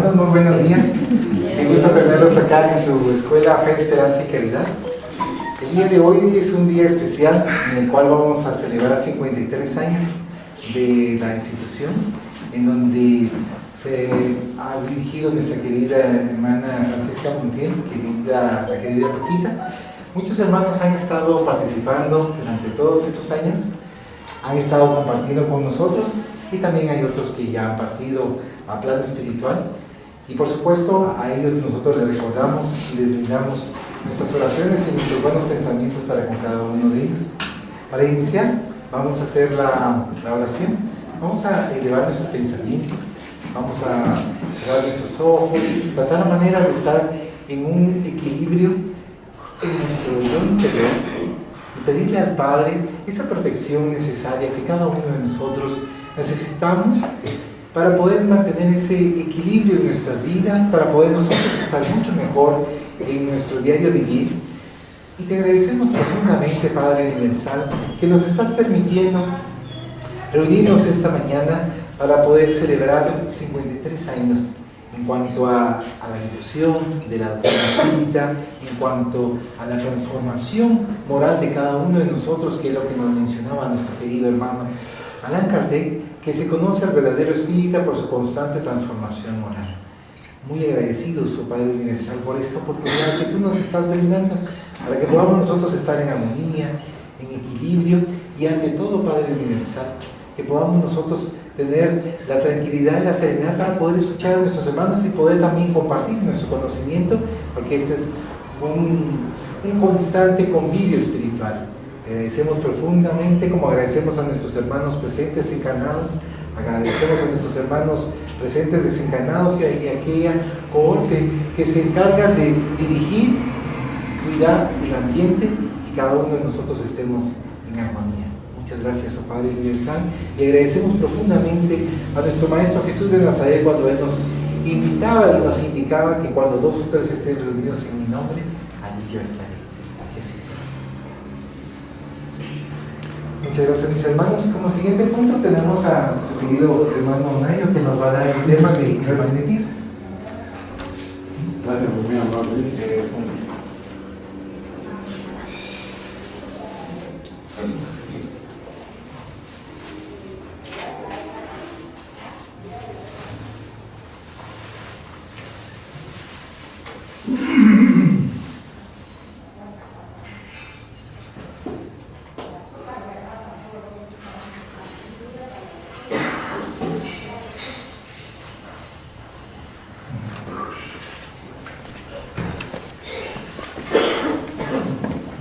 hermanos, muy buenos días. Me gusta tenerlos acá en su escuela Fe, Esperanza y Caridad. El día de hoy es un día especial en el cual vamos a celebrar 53 años de la institución, en donde se ha dirigido nuestra querida hermana Francisca Montiel, la querida Paquita. Muchos hermanos han estado participando durante todos estos años, han estado compartiendo con nosotros, y también hay otros que ya han partido a plano espiritual, y por supuesto a ellos nosotros les recordamos y les brindamos nuestras oraciones y nuestros buenos pensamientos para con cada uno de ellos. Para iniciar vamos a hacer la oración, vamos a elevar nuestro pensamiento, vamos a cerrar nuestros ojos, tratar la manera de estar en un equilibrio en nuestro yo interior y pedirle al Padre esa protección necesaria que cada uno de nosotros necesitamos para poder mantener ese equilibrio en nuestras vidas, para poder nosotros estar mucho mejor en nuestro diario vivir. Y te agradecemos profundamente, Padre Universal, que nos estás permitiendo reunirnos esta mañana para poder celebrar 53 años en cuanto a la difusión de la doctrina espírita, en cuanto a la transformación moral de cada uno de nosotros, que es lo que nos mencionaba nuestro querido hermano Allan Kardec, que se conoce al verdadero espírita por su constante transformación moral. Muy agradecidos, oh Padre Universal, por esta oportunidad que tú nos estás brindando, para que podamos nosotros estar en armonía, en equilibrio, y ante todo, Padre Universal, que podamos nosotros tener la tranquilidad y la serenidad para poder escuchar a nuestros hermanos y poder también compartir nuestro conocimiento, porque este es un constante convivio espiritual. Agradecemos profundamente, como agradecemos a nuestros hermanos presentes encarnados, agradecemos a nuestros hermanos presentes desencarnados y a aquella cohorte que se encarga de dirigir, cuidar el ambiente y que cada uno de nosotros estemos en armonía. Muchas gracias, oh Padre Universal, y agradecemos profundamente a nuestro Maestro Jesús de Nazaret cuando Él nos invitaba y nos indicaba que cuando 2 o 3 estén reunidos en mi nombre, allí yo estaré. Que así sea. Muchas gracias, mis hermanos. Como siguiente punto tenemos a nuestro querido hermano Nayo, que nos va a dar el tema del magnetismo. Gracias, muy amable.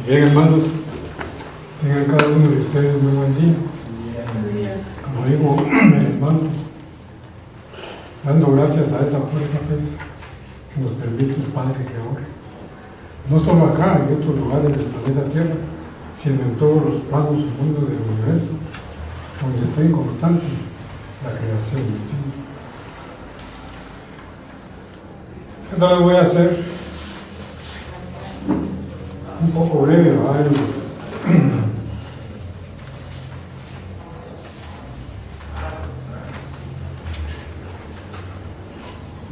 Bien, hermanos, tengan cada uno de ustedes un muy buen día. Como digo, hermanos, dando gracias a esa fuerza pues, que nos permite el Padre Creador, no solo acá, en otros lugares del planeta Tierra, sino en todos los planos y mundos del universo, donde está en constante la creación del tiempo. Entonces voy a hacer un poco breve, ¿verdad?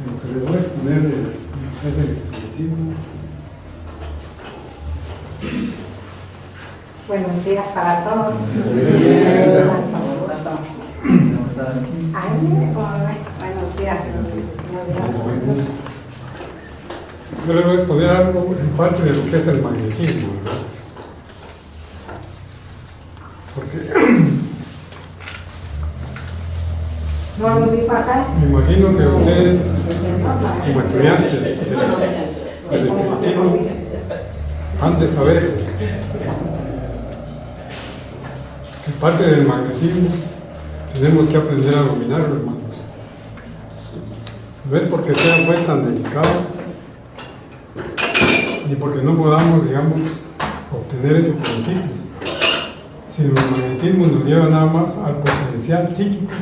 Lo que les voy a poner es el objetivo. Buenos días para todos. Buenos días. Yo les voy a poner algo en parte de lo que es el magnetismo, ¿verdad? Porque ¿No lo vi pasar? me imagino que ustedes, como estudiantes del espiritismo, han de saber que parte del magnetismo tenemos que aprender a dominarlo, hermanos. No es porque sea pues tan delicado, ni porque no podamos, digamos, obtener ese principio, sino el magnetismo nos lleva nada más al potencial psíquico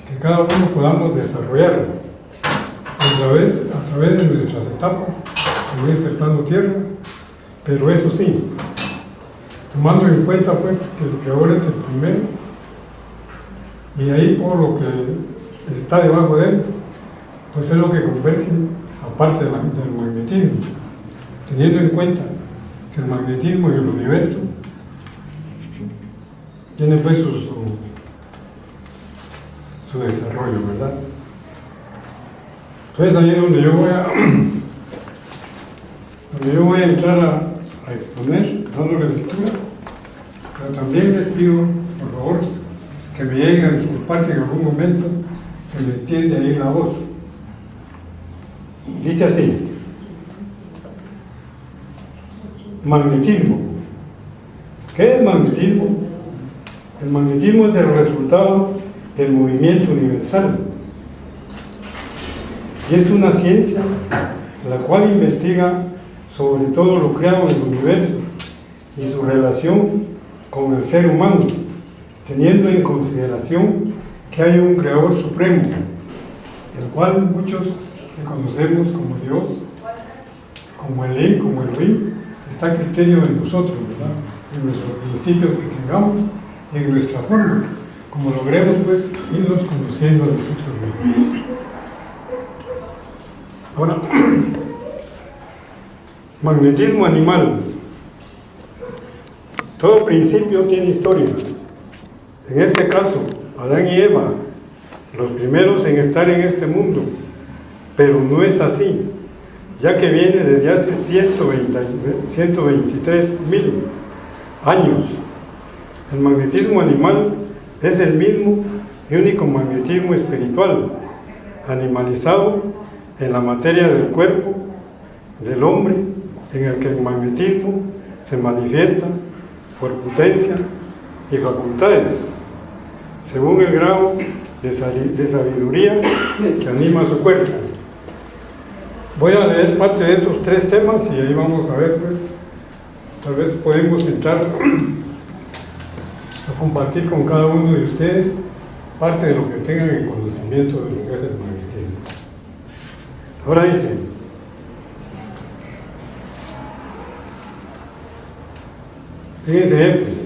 que cada uno podamos desarrollar a través de nuestras etapas en este plano tierra, pero eso sí, tomando en cuenta pues que el Creador es el primero y ahí por lo que está debajo de él pues es lo que converge, aparte del magnetismo, teniendo en cuenta que el magnetismo y el universo tienen pues su desarrollo, ¿verdad? Entonces ahí es donde yo voy a entrar a exponer, dándole lectura, pero también les pido, por favor, que me lleguen a disculpar si en algún momento se me entiende ahí la voz. Dice así: magnetismo. ¿Qué es magnetismo? El magnetismo es el resultado del movimiento universal y es una ciencia la cual investiga sobre todo lo creado en el universo y su relación con el ser humano, teniendo en consideración que hay un creador supremo, el cual muchos reconocemos como Dios, como el como Elohim, está a criterio de nosotros, ¿verdad? En nuestros principios que tengamos y en nuestra forma, como logremos pues irnos conociendo a nosotros mismos. Ahora, magnetismo animal. Todo principio tiene historia. En este caso, Adán y Eva, los primeros en estar en este mundo, pero no es así, ya que viene desde hace 123.000 años. El magnetismo animal es el mismo y único magnetismo espiritual, animalizado en la materia del cuerpo del hombre, en el que el magnetismo se manifiesta por potencia y facultades, según el grado de sabiduría que anima su cuerpo. Voy a leer parte de estos tres temas y ahí vamos a ver, pues, tal vez podemos entrar a compartir con cada uno de ustedes parte de lo que tengan en conocimiento de lo que es el magnetismo. Ahora dice: fíjense, pues,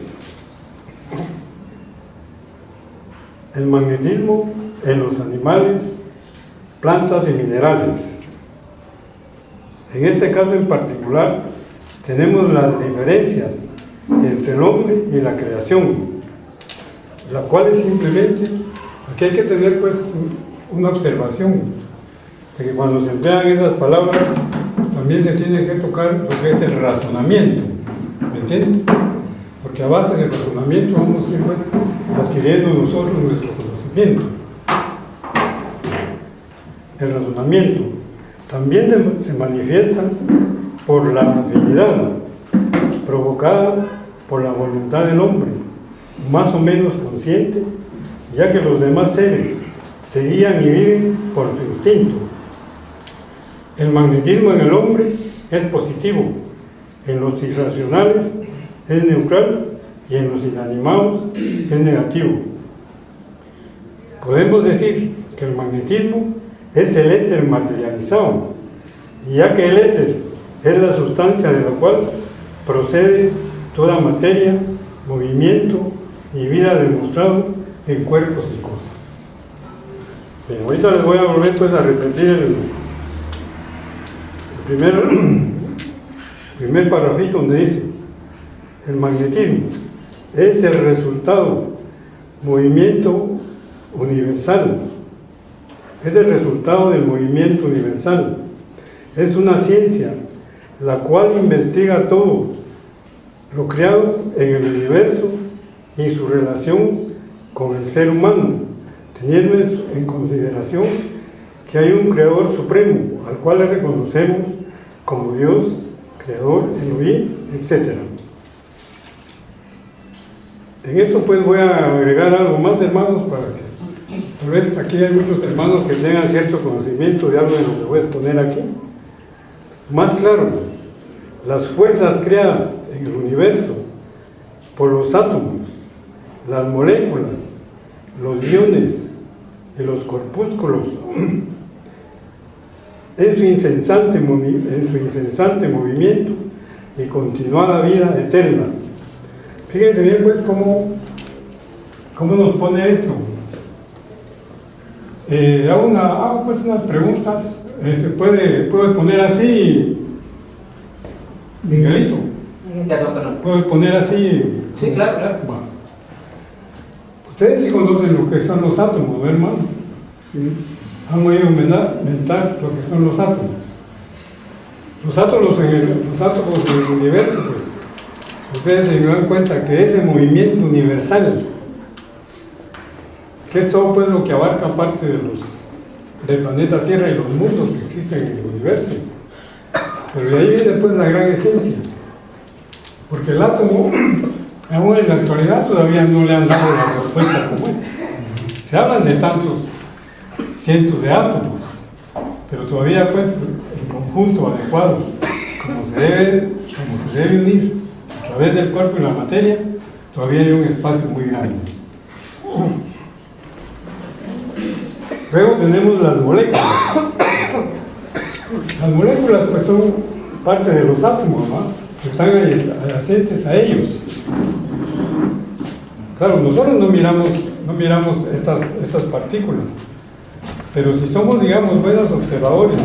el magnetismo en los animales, plantas y minerales. En este caso en particular, tenemos las diferencias entre el hombre y la creación, la cual es simplemente, aquí hay que tener pues una observación, de que cuando se emplean esas palabras, también se tiene que tocar lo que es el razonamiento, ¿me entienden? Porque a base del razonamiento vamos a ir pues adquiriendo nosotros nuestro conocimiento. El razonamiento también se manifiesta por la afinidad provocada por la voluntad del hombre, más o menos consciente, ya que los demás seres se guían y viven por su instinto. El magnetismo en el hombre es positivo, en los irracionales es neutral y en los inanimados es negativo. Podemos decir que el magnetismo es el éter materializado, ya que el éter es la sustancia de la cual procede toda materia, movimiento y vida demostrado en cuerpos y cosas. Bien, ahorita les voy a volver pues a repetir el primer parrafito donde dice: el magnetismo es el resultado, movimiento universal. Es el resultado del movimiento universal. Es una ciencia la cual investiga todo lo creado en el universo y su relación con el ser humano, teniendo en consideración que hay un creador supremo al cual le reconocemos como Dios, creador, Elohim, etc. En esto pues voy a agregar algo más, hermanos, para que tal vez aquí hay muchos hermanos que tengan cierto conocimiento de algo de lo que voy a exponer aquí. Más claro, las fuerzas creadas en el universo por los átomos, las moléculas, los iones y los corpúsculos en su incesante movimiento y continuada vida eterna. Fíjense bien pues cómo nos pone esto. hago pues unas preguntas. ¿Puedes poner así, Miguelito? Ya, no. ¿Puedes poner así? Sí, claro. Bueno. Ustedes sí conocen lo que son los átomos, ¿no, hermano? Sí. Han oído mentar lo que son los átomos. Los átomos en el universo, pues, ustedes se dan cuenta que ese movimiento universal, que es todo pues lo que abarca parte del planeta Tierra y los mundos que existen en el universo. Pero de ahí viene pues la gran esencia. Porque el átomo, aún en la actualidad, todavía no le han dado la respuesta como es. Se hablan de tantos cientos de átomos, pero todavía pues el conjunto adecuado, como se debe unir a través del cuerpo y la materia, todavía hay un espacio muy grande. Luego tenemos las moléculas. Las moléculas pues son parte de los átomos, ¿no? Que están adyacentes a ellos. Claro, nosotros no miramos estas partículas, pero si somos, digamos, buenos observadores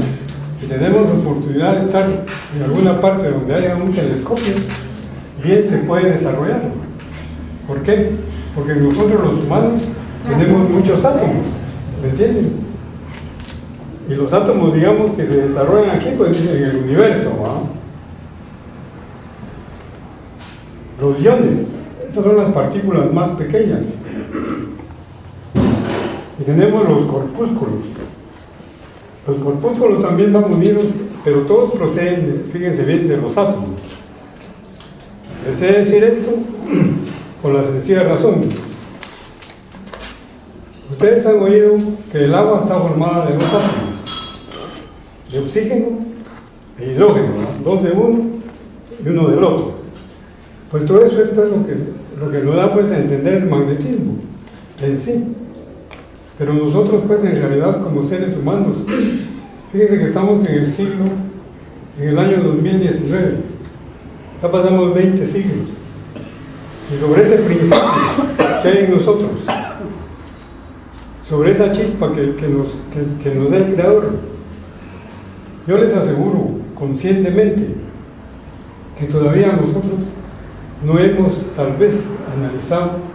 y tenemos oportunidad de estar en alguna parte donde haya un telescopio, bien se puede desarrollar. ¿Por qué? Porque nosotros los humanos tenemos muchos átomos, ¿me entienden? Y los átomos, digamos, que se desarrollan aquí, pues en el universo, ¿no? Los iones, esas son las partículas más pequeñas. Y tenemos los corpúsculos. Los corpúsculos también van unidos, pero todos proceden, fíjense bien, de los átomos. Les he de decir esto por la sencilla razón. Ustedes han oído que el agua está formada de dos átomos, de oxígeno e hidrógeno, ¿no? Dos de uno y uno del otro. Pues todo eso es pues lo que nos da pues a entender el magnetismo en sí. Pero nosotros pues en realidad como seres humanos, fíjense que estamos en el año 2019, ya pasamos 20 siglos, y sobre ese principio que hay en nosotros, sobre esa chispa que nos da el Creador, yo les aseguro conscientemente que todavía nosotros no hemos tal vez analizado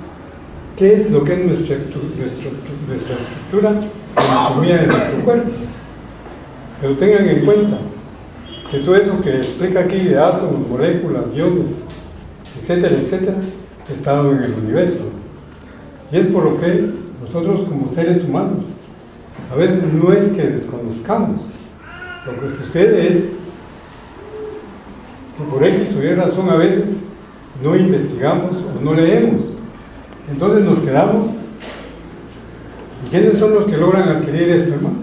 qué es lo que es nuestra estructura, la anatomía de nuestro cuerpo. Pero tengan en cuenta que todo eso que explica aquí de átomos, moléculas, iones, etcétera, etcétera, está en el universo. Y es por lo que nosotros como seres humanos, a veces no es que desconozcamos, lo que sucede es que por X o Y razón a veces no investigamos o no leemos. Entonces nos quedamos. ¿Y quiénes son los que logran adquirir esto, hermanos?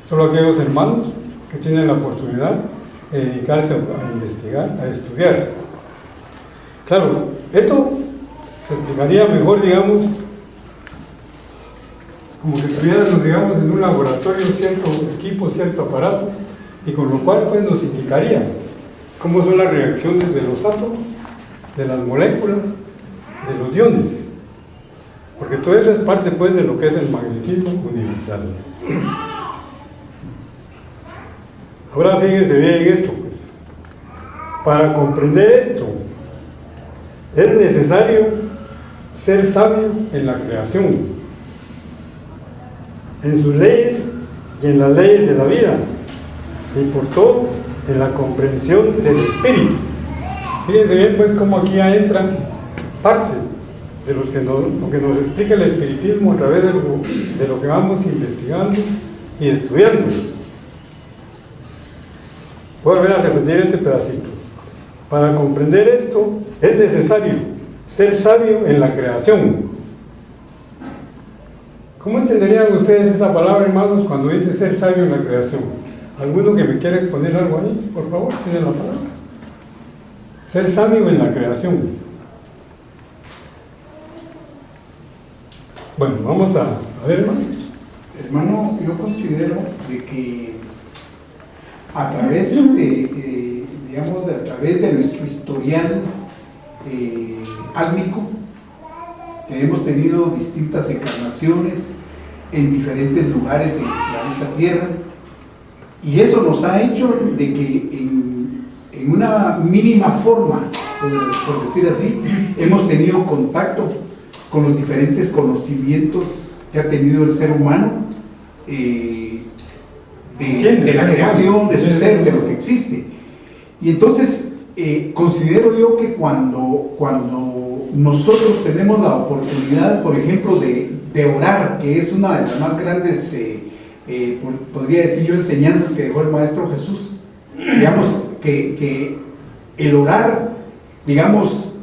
Solo aquellos hermanos que tienen la oportunidad de dedicarse a investigar, a estudiar. Claro, esto se explicaría mejor, digamos, como que tuviéramos, digamos, en un laboratorio cierto equipo, cierto aparato, y con lo cual pues nos indicaría cómo son las reacciones de los átomos, de las moléculas, de los iones, porque todo eso es parte pues de lo que es el magnetismo universal. Ahora fíjense bien esto, pues. Para comprender esto es necesario ser sabio en la creación, en sus leyes y en las leyes de la vida, y por todo en la comprensión del espíritu. Fíjense bien pues cómo aquí ya entra parte de lo que nos explica el espiritismo a través de lo que vamos investigando y estudiando. Voy a volver a repetir este pedacito. Para comprender esto es necesario ser sabio en la creación. ¿Cómo entenderían ustedes esa palabra, hermanos, cuando dice ser sabio en la creación? ¿Alguno que me quiera exponer algo ahí? Por favor, tiene la palabra. Ser sabio en la creación. Bueno, vamos a ver, hermano. Hermano, yo considero de que a través de nuestro historial álmico, que hemos tenido distintas encarnaciones en diferentes lugares en el planeta Tierra. Y eso nos ha hecho de que en una mínima forma, por decir así, hemos tenido contacto con los diferentes conocimientos que ha tenido el ser humano, de la creación, de su ser, de lo que existe. Y entonces considero yo que cuando nosotros tenemos la oportunidad, por ejemplo, de orar, que es una de las más grandes, podría decir yo, enseñanzas que dejó el Maestro Jesús, digamos que el orar, digamos,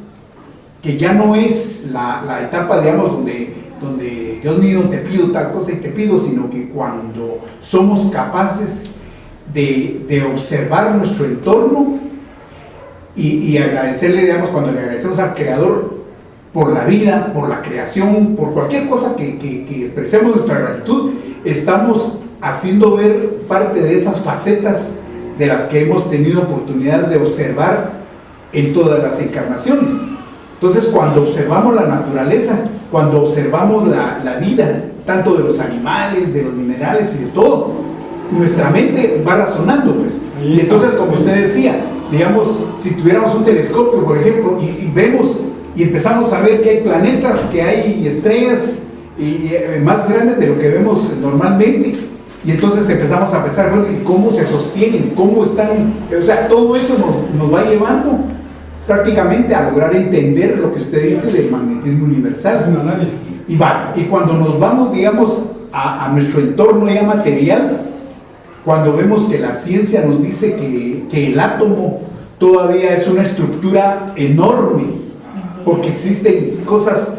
que ya no es la etapa, digamos, donde Dios mío, te pido tal cosa y te pido, sino que cuando somos capaces de observar nuestro entorno y agradecerle, digamos, cuando le agradecemos al Creador por la vida, por la creación, por cualquier cosa que expresemos nuestra gratitud, estamos haciendo ver parte de esas facetas de las que hemos tenido oportunidad de observar en todas las encarnaciones. Entonces, cuando observamos la naturaleza, cuando observamos la vida, tanto de los animales, de los minerales y de todo, nuestra mente va razonando, pues. Y entonces, como usted decía, digamos, si tuviéramos un telescopio, por ejemplo, y vemos y empezamos a ver que hay planetas, que hay estrellas y más grandes de lo que vemos normalmente, y entonces empezamos a pensar, bueno, ¿y cómo se sostienen? ¿Cómo están? O sea, todo eso nos va llevando prácticamente a lograr entender lo que usted dice del magnetismo universal. Un análisis. Y cuando nos vamos, digamos, a nuestro entorno ya material, cuando vemos que la ciencia nos dice que el átomo todavía es una estructura enorme, porque existen cosas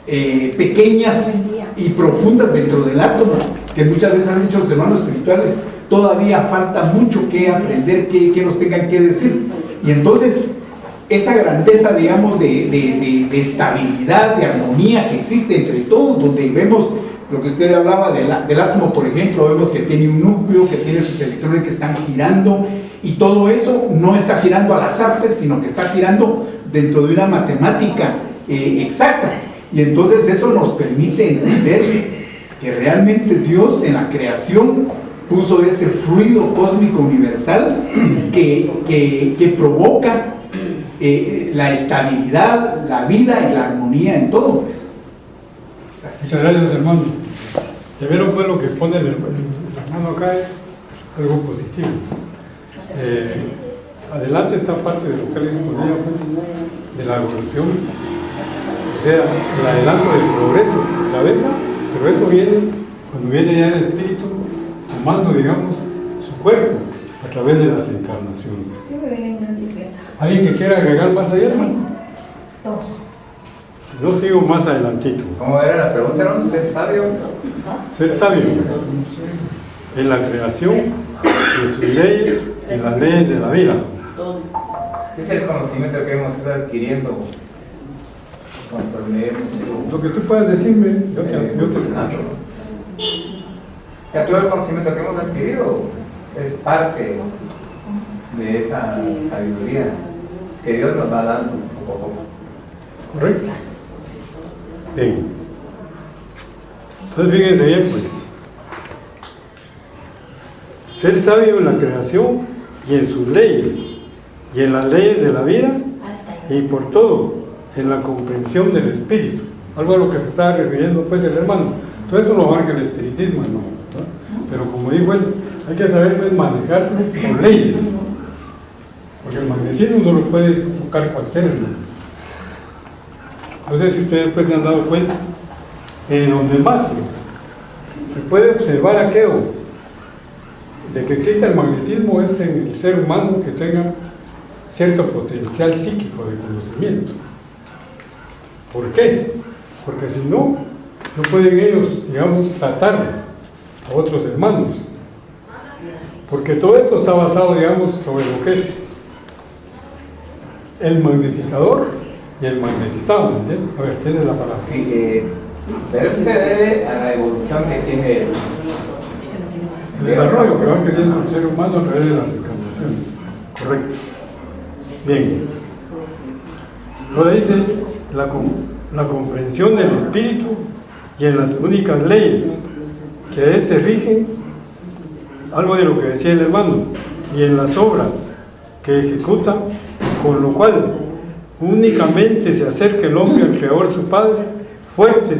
pequeñas y profundas dentro del átomo, que muchas veces han dicho los hermanos espirituales, todavía falta mucho que aprender, que nos tengan que decir. Y entonces, esa grandeza, digamos, de estabilidad, de armonía que existe entre todos, donde vemos lo que usted hablaba del átomo, por ejemplo, vemos que tiene un núcleo, que tiene sus electrones que están girando, y todo eso no está girando al azar, pues, sino que está girando dentro de una matemática exacta. Y entonces eso nos permite entender que realmente Dios en la creación puso ese fluido cósmico universal que provoca la estabilidad, la vida y la armonía en todo, pues. Muchas gracias, hermano. Ya vieron, pues, lo que pone el hermano acá es algo positivo. Adelante está parte de lo que les ponía, pues, de la evolución, o sea, el adelanto del progreso, ¿sabes? Pero eso viene cuando viene ya el espíritu tomando, digamos, su cuerpo a través de las encarnaciones. ¿Alguien que quiera agregar más allá, hermano? Yo sigo más adelantito. ¿Cómo era la pregunta? ¿No? ¿Ser sabio? Ser sabio en la creación, en sus leyes, en las leyes de la vida. ¿Qué es el conocimiento que hemos ido adquiriendo conforme Lo que tú puedas decirme, yo te escucho. Ya todo el conocimiento que hemos adquirido es parte de esa sabiduría que Dios nos va dando poco a poco. ¿Correcto? Bien. Entonces fíjense bien, pues. Ser sabio en la creación y en sus leyes, y en las leyes de la vida, y por todo, en la comprensión del espíritu. Algo a lo que se está refiriendo, pues, el hermano. Todo eso lo abarca el espiritismo, ¿no? Pero como dijo él, hay que saber, pues, manejarlo por leyes. Porque el magnetismo no lo puede tocar cualquier hermano. No sé si ustedes, pues, se han dado cuenta, en donde más se puede observar aquello de que existe el magnetismo es en el ser humano que tenga cierto potencial psíquico de conocimiento. ¿Por qué? Porque si no, no pueden ellos, digamos, tratar a otros hermanos. Porque todo esto está basado, digamos, sobre lo que es el magnetizador y el magnetizado, ¿me entiendes? A ver, ¿qué es la palabra? Sí, pero eso se debe a la evolución que tiene el desarrollo que va queriendo el ser humano a través de las encarnaciones. Correcto. Bien. Lo dice la comprensión del espíritu y en las únicas leyes que a este rige, algo de lo que decía el hermano, y en las obras que ejecuta, con lo cual únicamente se acerca el hombre al Creador su Padre, fuerte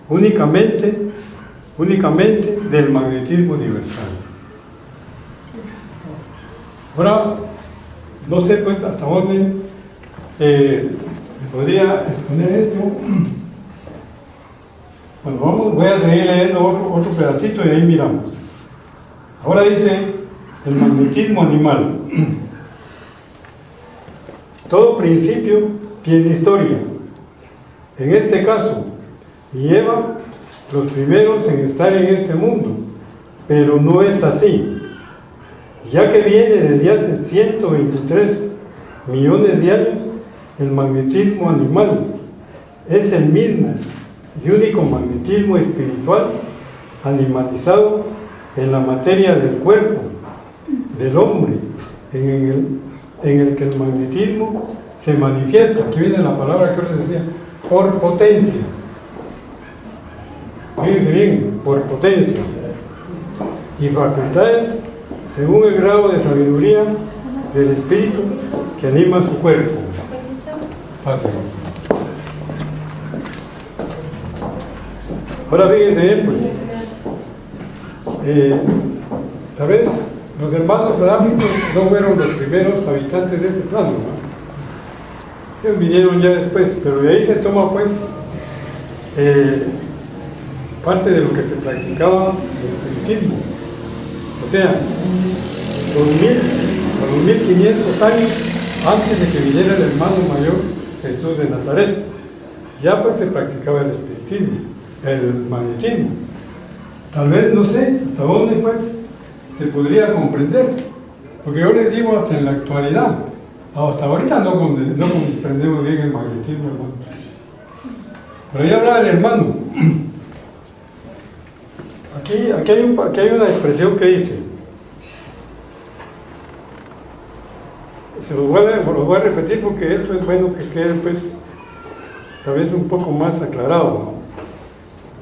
únicamente del magnetismo universal. Ahora, no sé pues hasta dónde podría exponer esto. Bueno, voy a seguir leyendo otro pedacito y ahí miramos. Ahora dice el magnetismo animal. Todo principio tiene historia. En este caso, lleva los primeros en estar en este mundo, pero no es así, ya que viene desde hace 123 millones de años. El magnetismo animal es el mismo y único magnetismo espiritual animalizado en la materia del cuerpo del hombre, en el que el magnetismo se manifiesta. Aquí viene la palabra que os decía, por potencia. Fíjense bien, por potencia. Y facultades según el grado de sabiduría del espíritu que anima su cuerpo. Fácil. Ahora fíjense bien, pues, tal vez los hermanos adámicos no fueron los primeros habitantes de este plano, ¿no? Ellos vinieron ya después, pero de ahí se toma pues parte de lo que se practicaba el espiritismo. O sea, 2500 años antes de que viniera el hermano mayor Jesús de Nazaret, ya pues se practicaba el espiritismo, el magnetismo. Tal vez, no sé, hasta dónde pues se podría comprender, porque yo les digo hasta en la actualidad, hasta ahorita no comprendemos bien el magnetismo, hermanos. Pero ya hablaba el hermano. Aquí hay una expresión que dice, se lo voy a repetir porque esto es bueno que quede pues tal vez un poco más aclarado, ¿no?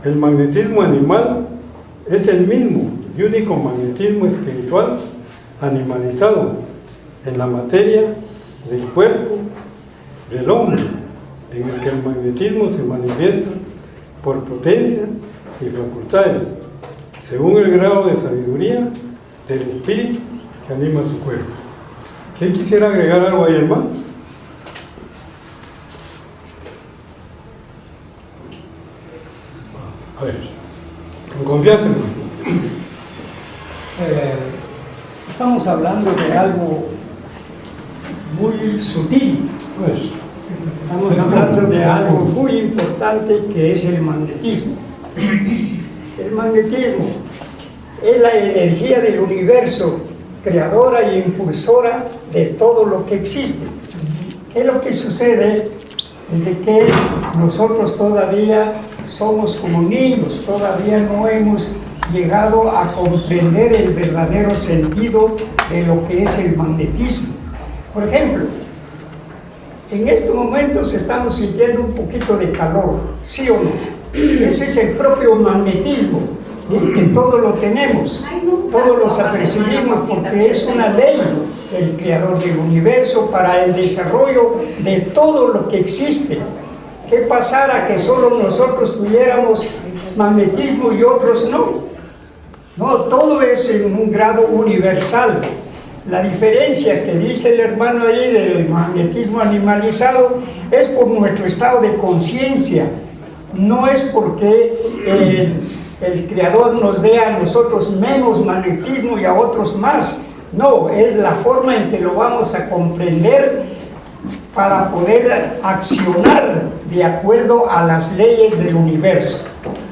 El magnetismo animal es el mismo y único magnetismo espiritual animalizado en la materia del cuerpo del hombre, en el que el magnetismo se manifiesta por potencia y facultades, según el grado de sabiduría del espíritu que anima su cuerpo. ¿Quién quisiera agregar algo ahí, hermanos? A ver, con confianza. Estamos hablando de algo muy sutil. Pues, Estamos hablando de algo muy importante que es el magnetismo. El magnetismo es la energía del universo, creadora e impulsora de todo lo que existe. ¿Qué es lo que sucede? Es de que nosotros todavía somos como niños, todavía no hemos llegado a comprender el verdadero sentido de lo que es el magnetismo. Por ejemplo, en estos momentos estamos sintiendo un poquito de calor, ¿sí o no? Ese es el propio magnetismo, que todo lo tenemos, todos los apercibimos porque es una ley del creador del universo para el desarrollo de todo lo que existe. ¿Qué pasara que solo nosotros tuviéramos magnetismo y otros no? No, todo es en un grado universal. La diferencia que dice el hermano ahí del magnetismo animalizado es por nuestro estado de conciencia, no es porque el creador nos dé a nosotros menos magnetismo y a otros más. No, es la forma en que lo vamos a comprender para poder accionar de acuerdo a las leyes del universo.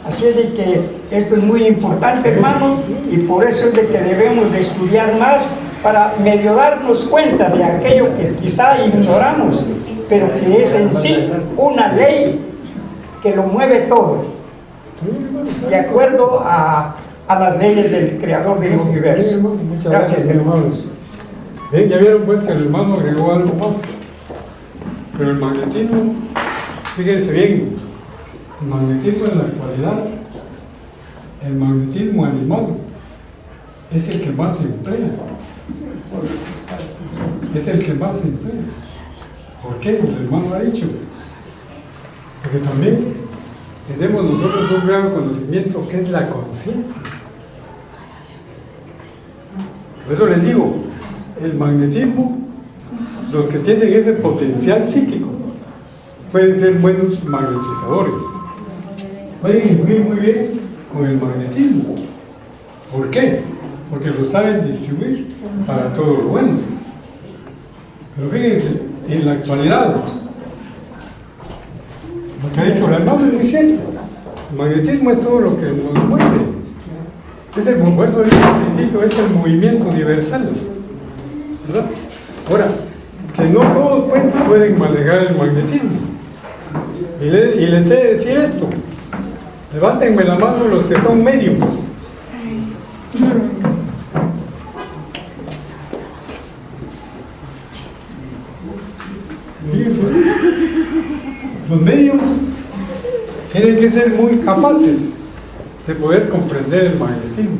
Así es de que esto es muy importante, hermano, y por eso es de que debemos de estudiar más para medio darnos cuenta de aquello que quizá ignoramos, pero que es en sí una ley que lo mueve todo, de acuerdo a las leyes del creador del universo. Gracias, hermanos. Bien, ya vieron pues que el hermano agregó algo más. Pero el magnetismo, fíjense bien, el magnetismo en la actualidad el magnetismo animado es el que más se emplea. Es el que más se emplea. ¿Por qué? El hermano ha dicho. Porque también tenemos nosotros un gran conocimiento que es la conciencia. Por eso les digo, el magnetismo, los que tienen ese potencial psíquico, pueden ser buenos magnetizadores. Pueden influir muy bien con el magnetismo. ¿Por qué? Porque lo saben distribuir para todo lo bueno. Pero fíjense, en la actualidad, lo que ha dicho el hermano es muy cierto. El magnetismo es todo lo que nos mueve. Es el, por eso dije al principio, es el movimiento universal, ¿verdad? Ahora, que no todos pues pueden manejar el magnetismo. Y les sé decir esto. Levántenme la mano los que son médiums. Fíjense, los médiums tienen que ser muy capaces de poder comprender el magnetismo.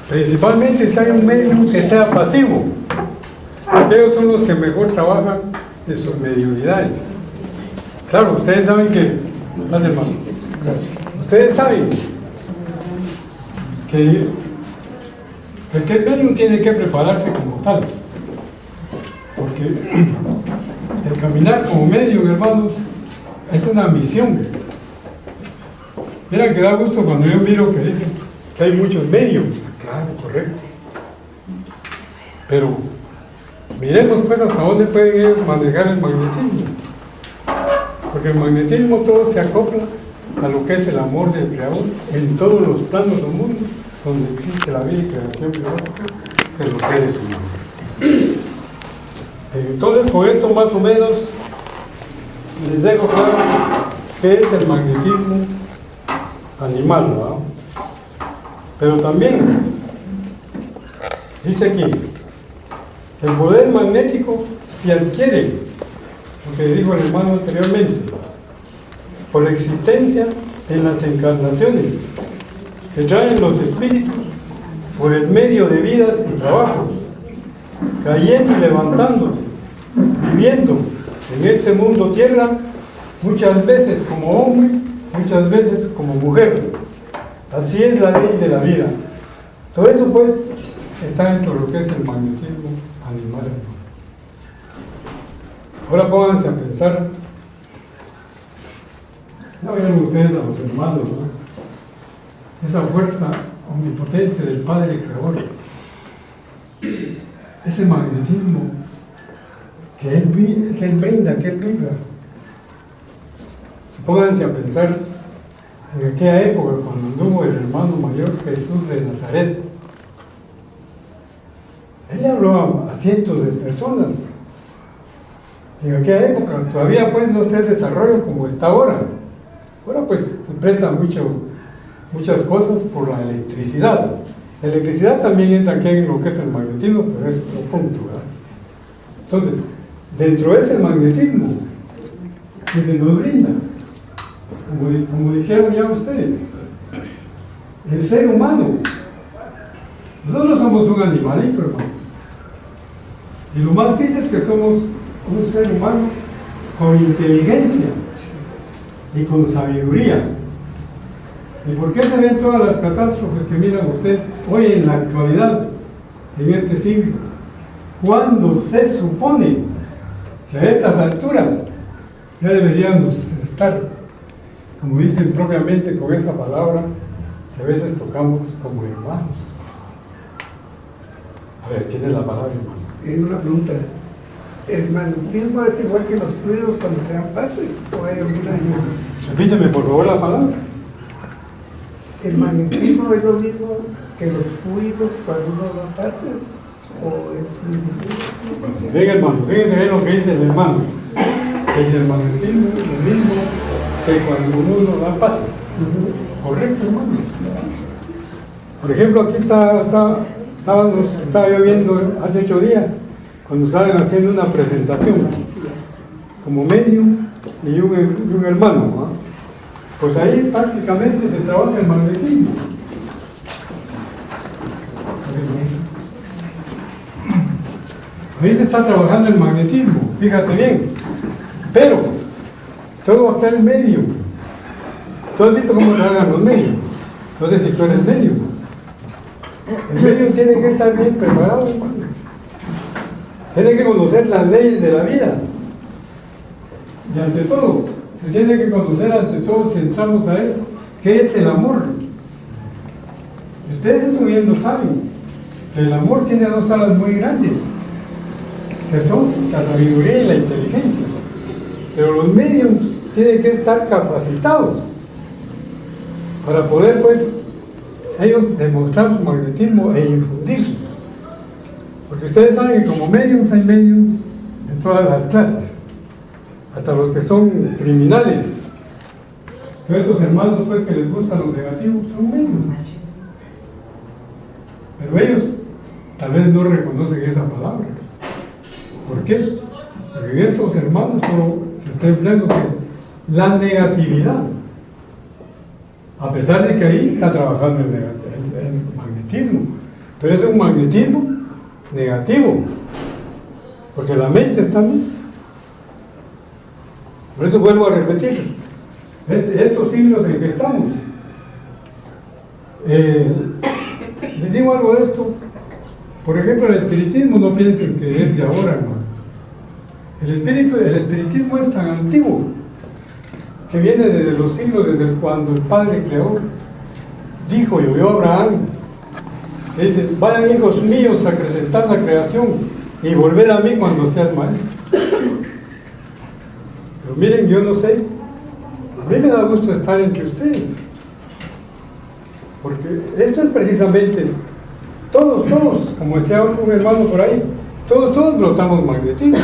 Principalmente si hay un medium que sea pasivo. Aquellos son los que mejor trabajan en sus mediunidades. Claro, ustedes saben que... Ustedes saben que el medium tiene que prepararse como tal. Porque el caminar como medium, hermanos, es una misión. Mira que da gusto cuando yo miro que dicen que hay muchos medios. Claro, correcto. Pero miremos pues hasta dónde pueden ellos manejar el magnetismo. Porque el magnetismo todo se acopla a lo que es el amor del Creador en todos los planos del mundo donde existe la vida y creación biológica de los seres humanos. Entonces, con esto más o menos les dejo claro qué es el magnetismo animal, ¿no? Pero también dice aquí, el poder magnético se adquiere, lo que dijo el hermano anteriormente, por la existencia en las encarnaciones que traen los espíritus por el medio de vidas y trabajos, cayendo y levantándose, viviendo en este mundo tierra, muchas veces como hombre, muchas veces como mujer. Así es la ley de la vida. Todo eso pues está dentro de lo que es el magnetismo animal. Ahora pónganse a pensar, no vean ustedes a los hermanos, ¿no? Esa fuerza omnipotente del Padre Creador, ese magnetismo que Él brinda, que Él vibra. Pónganse a pensar en aquella época cuando anduvo el hermano mayor Jesús de Nazaret. Él le habló a cientos de personas. En aquella época todavía pues no se desarrolla como está ahora. Ahora pues se presta muchas cosas por la electricidad. La electricidad también entra aquí en lo que es el magnetismo, pero es otro punto, ¿verdad? Entonces, dentro de ese magnetismo que se nos brinda, como dijeron ya ustedes, el ser humano, nosotros somos un animalito, hermanos, y lo más triste es que somos un ser humano con inteligencia y con sabiduría. ¿Y por qué se ven todas las catástrofes que miran ustedes hoy en la actualidad, en este siglo? Cuando se supone que a estas alturas ya deberíamos estar, como dicen propiamente con esa palabra, que a veces tocamos como hermanos. A ver, tiene la palabra, hermano. Una pregunta. ¿El magnetismo es igual que los fluidos cuando se dan pases? ¿O hay alguna diferencia? Repíteme por favor la palabra. ¿El magnetismo es lo mismo que los fluidos cuando uno da pases? ¿O es muy diferente? Venga, hermano, fíjense bien lo que dice el hermano. Es el magnetismo lo mismo que cuando uno da pases. Correcto, hermano. Por ejemplo, aquí estaba yo viendo hace 8 días, cuando estaban haciendo una presentación como medium y un hermano, ¿no? pues ahí prácticamente se trabaja el magnetismo. Ahí se está trabajando el magnetismo, fíjate bien. Pero, todo aquel medio. ¿Tú has visto cómo trabajan los medios? No sé si tú eres medio. El medio tiene que estar bien preparado, hermanos. Tiene que conocer las leyes de la vida. Y ante todo, se tiene que conocer ante todo, si entramos a esto, ¿qué es el amor? Ustedes estudiando saben que el amor tiene dos alas muy grandes, que son la sabiduría y la inteligencia. Pero los medios tienen que estar capacitados para poder, pues, ellos demostrar su magnetismo e infundirlo. Porque ustedes saben que como medios hay medios de todas las clases, hasta los que son criminales. Todos estos hermanos, pues, que les gustan los negativos, son medios. Pero ellos tal vez no reconocen esa palabra. ¿Por qué? Porque en estos hermanos solo se está empleando la negatividad. A pesar de que ahí está trabajando el magnetismo. Pero es un magnetismo negativo. Porque la mente está bien. Por eso vuelvo a repetir. Estos siglos en que estamos. Les digo algo de esto. Por ejemplo, el espiritismo, no piensen que es de ahora, hermano. El espiritismo es tan antiguo que viene desde los siglos, desde cuando el Padre Creador dijo y oyó a Abraham, que dice: vayan hijos míos a acrecentar la creación y volver a mí cuando seas maestro. Pero miren, yo no sé, a mí me da gusto estar entre ustedes, porque esto es precisamente todos, como decía un hermano por ahí, todos brotamos magnetismo,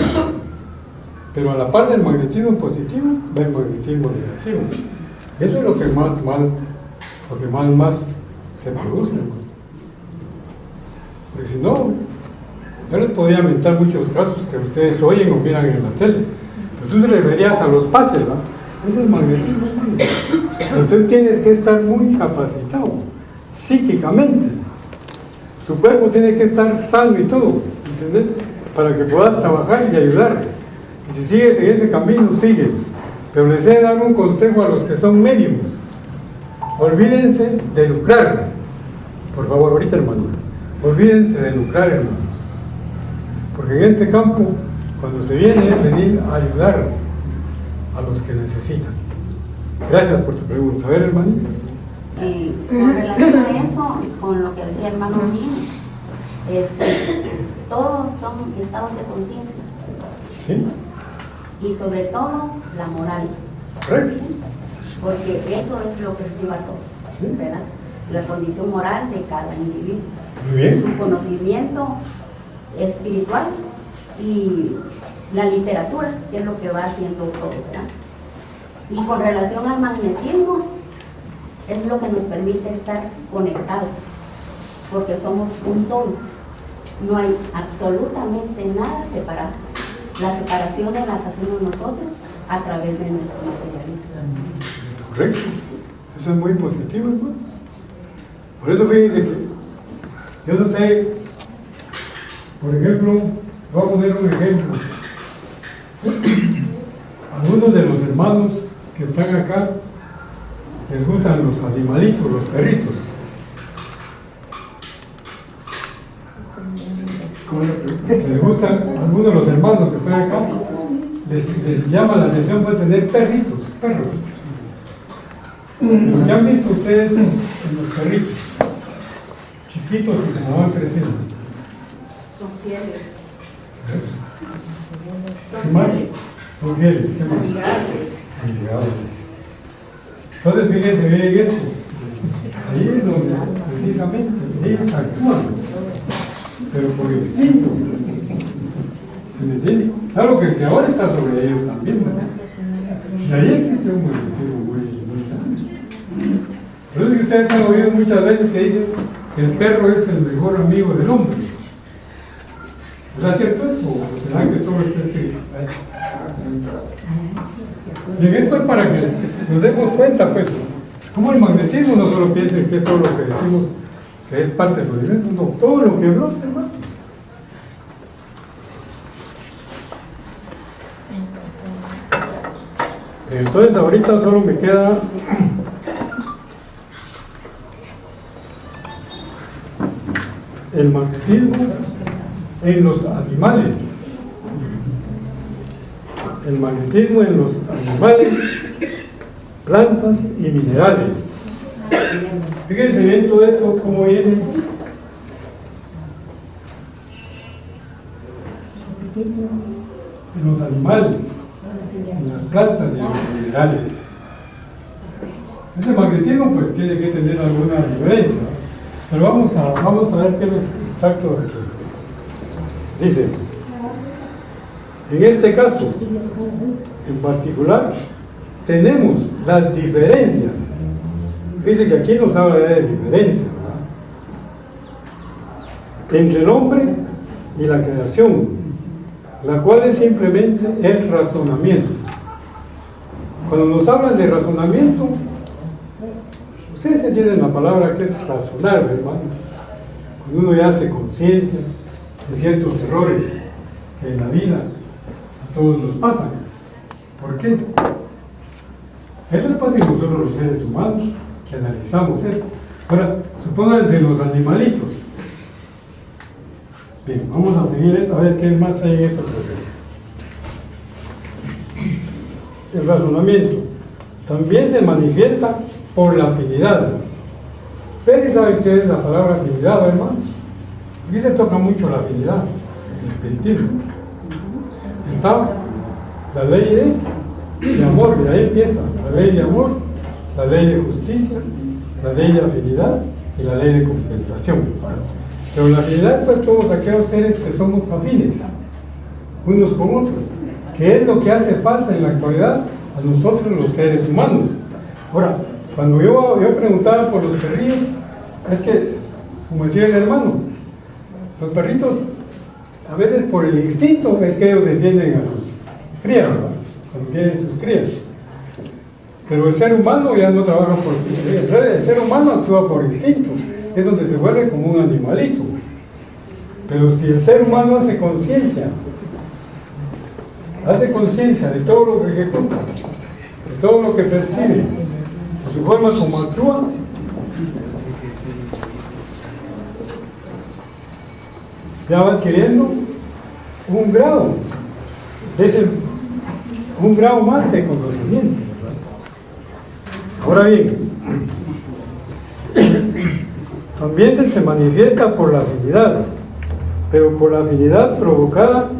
pero a la par del magnetismo positivo va el magnetismo negativo. Eso es lo que más se produce, hermano. Porque si no, yo les podría inventar muchos casos que ustedes oyen o miran en la tele, pero tú te referías a los pases, ¿no? Ese es magnetismo, hermano. Entonces tienes que estar muy capacitado psíquicamente. Tu cuerpo tiene que estar sano y todo, ¿entendés? Para que puedas trabajar y ayudar. Y si sigues en ese camino, sigue. Pero les he de dar un consejo a los que son médiums. Olvídense de lucrar. Por favor, ahorita, hermano. Olvídense de lucrar, hermano. Porque en este campo, cuando se viene, es venir a ayudar a los que necesitan. Gracias por tu pregunta. A ver, hermanito. Con relación a eso, con lo que decía el hermano Gil, todos son estados de conciencia. ¿Sí? Y sobre todo la moral. Correcto. Porque eso es lo que estriba todo, ¿Sí? ¿verdad? La condición moral de cada individuo. Muy bien. Su conocimiento espiritual y la literatura, que es lo que va haciendo todo, ¿verdad? Y con relación al magnetismo, es lo que nos permite estar conectados, porque somos un todo. No hay absolutamente nada separado. La separación la hacemos nosotros a través de nuestro materialismo. Correcto. Eso es muy positivo, hermano. Por eso fíjense que yo no sé, por ejemplo, voy a poner un ejemplo. Algunos de los hermanos que están acá les gustan los animalitos, los perritos. Les gustan, algunos de los hermanos que están acá les llama la atención para tener perros. Los que han visto ustedes en los perritos, chiquitos y como van creciendo. Son fieles. ¿Qué más? Son fieles, ¿qué más? Amigables. Entonces fíjense bien eso. Ahí es donde precisamente ellos actúan, pero por instinto. ¿Se me entiende? Claro que el que ahora está sobre ellos también, ¿verdad? Y ahí existe un magnetismo muy grande. Entonces que ustedes han oído muchas veces que dicen que el perro es el mejor amigo del hombre. ¿Será cierto eso? ¿O será que todo está escrito? Y esto es para que nos demos cuenta, pues, como el magnetismo no solo piensen que es todo lo que decimos, que es parte del universo, no, todo lo que brota, hermanos. Entonces ahorita solo me queda el magnetismo en los animales. El magnetismo en los animales, plantas y minerales. Fíjense bien todo esto, cómo viene. En los animales, en las plantas y en los minerales. Ese magnetismo pues tiene que tener alguna diferencia, pero vamos a ver qué es exacto aquí. Dice, en este caso en particular tenemos las diferencias. Dice que aquí nos habla de diferencia, ¿verdad?, entre el hombre y la creación, la cual es simplemente el razonamiento. Cuando nos hablan de razonamiento, ustedes entienden la palabra que es razonar, hermanos. Cuando uno ya hace conciencia de ciertos errores que en la vida a todos nos pasan. ¿Por qué? Eso le pasa a nosotros los seres humanos, que analizamos esto. Ahora, supónganse los animalitos. Bien, vamos a seguir esto, a ver qué más hay en este proceso. El razonamiento también se manifiesta por la afinidad. Ustedes sí saben qué es la palabra afinidad, hermanos. Aquí se toca mucho la afinidad, el espiritismo. Está la ley de amor, y ahí empieza la ley de amor, la ley de justicia, la ley de afinidad y la ley de compensación. Pero la afinidad, pues todos aquellos seres que somos afines unos con otros, que es lo que hace falta en la actualidad a nosotros los seres humanos. Ahora, cuando yo preguntaba por los perrillos, es que, como decía el hermano, los perritos a veces por el instinto es que ellos defienden a sus crías, ¿verdad?, cuando tienen sus crías. Pero el ser humano ya no trabaja por el ser humano actúa por instinto, es donde se vuelve como un animalito. Pero si el ser humano hace conciencia de todo lo que ejecuta, de todo lo que percibe, de su forma como actúa, ya va adquiriendo un grado, un grado más de conocimiento. Ahora bien, también se manifiesta por la afinidad, pero por la afinidad provocada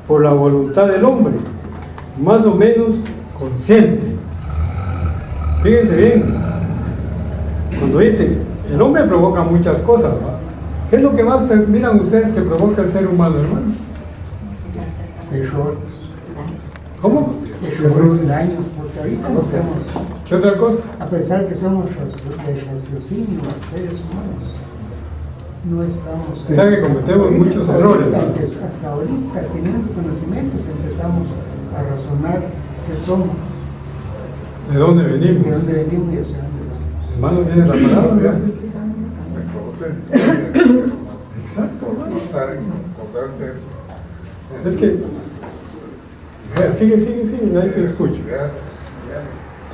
por la voluntad del hombre, más o menos consciente. Fíjense bien, cuando dice, el hombre provoca muchas cosas, ¿va? ¿Qué es lo que más miran ustedes que provoca el ser humano, hermanos? Errores. ¿Cómo? Errores, daños, porque ahorita no estamos, ¿Qué otra cosa? a pesar que somos de raciocinio, seres humanos, no estamos. O sea que cometemos muchos errores, ¿no? Hasta ahorita, teniendo conocimientos, empezamos a razonar qué somos, ¿De dónde de venimos? dónde venimos y hacia dónde vamos. Hermano, ¿tiene la palabra? Exacto, ¿no? Es que, sigue, nadie te escucha.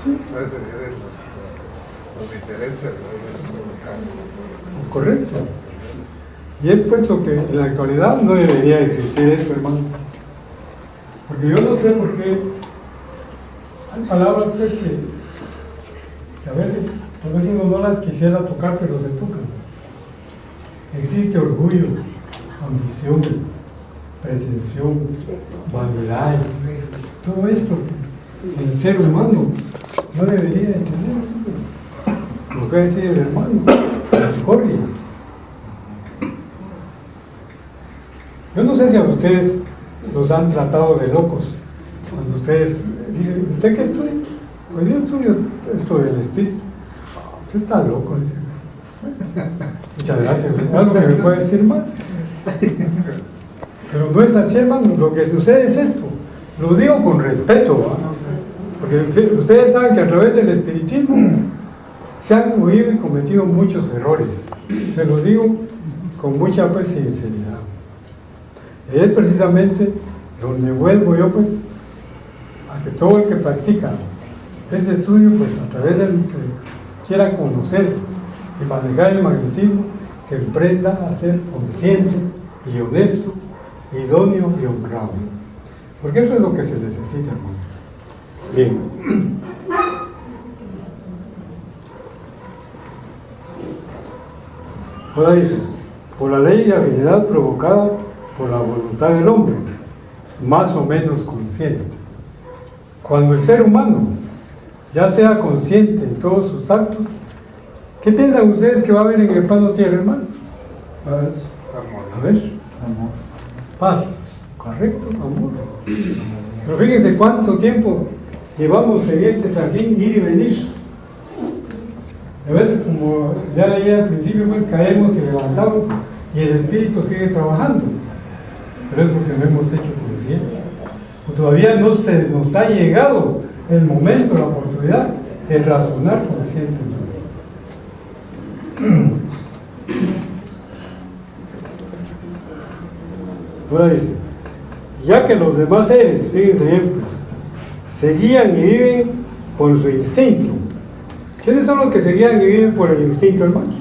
Sí. Correcto. Y es pues lo que en la actualidad no debería existir eso, hermanos. Porque yo no sé por qué hay palabras pues que a veces uno no las quisiera tocar, pero se tocan. Existe orgullo, ambición, pretensión, vanidad, todo esto que el ser humano no debería de tener. Lo que decía el hermano, las corrias. Yo no sé si a ustedes los han tratado de locos cuando ustedes dicen, ¿usted qué estudia? Pues yo estudio esto del espíritu. Usted está loco, dice. Muchas gracias. ¿Algo que me puede decir más? Pero no es así, hermano. Lo que sucede es esto. Lo digo con respeto, ¿va? Porque ustedes saben que a través del espiritismo se han oído y cometido muchos errores. Se los digo con mucha pues, sinceridad. Es precisamente donde vuelvo yo pues a que todo el que practica este estudio, pues a través del que quiera conocer y manejar el magnetismo, que emprenda a ser consciente y honesto, idóneo y honrado. Porque eso es lo que se necesita, hermano. Bien. Ahora dice, por la ley de afinidad provocada por la voluntad del hombre, más o menos consciente. Cuando el ser humano ya sea consciente en todos sus actos, ¿qué piensan ustedes que va a haber en el plano tierra, hermanos? Paz. A ver. Paz. Correcto, amor. Pero fíjense cuánto tiempo llevamos en este trajín, ir y venir. A veces, como ya leí al principio, pues caemos y levantamos y el espíritu sigue trabajando. Pero es porque no hemos hecho conciencia. Todavía no se nos ha llegado el momento, la oportunidad de razonar conscientemente. Ahora dice, ya que los demás seres, fíjense bien, pues, se guían y viven por su instinto. ¿Quiénes son los que se guían y viven por el instinto, hermanos?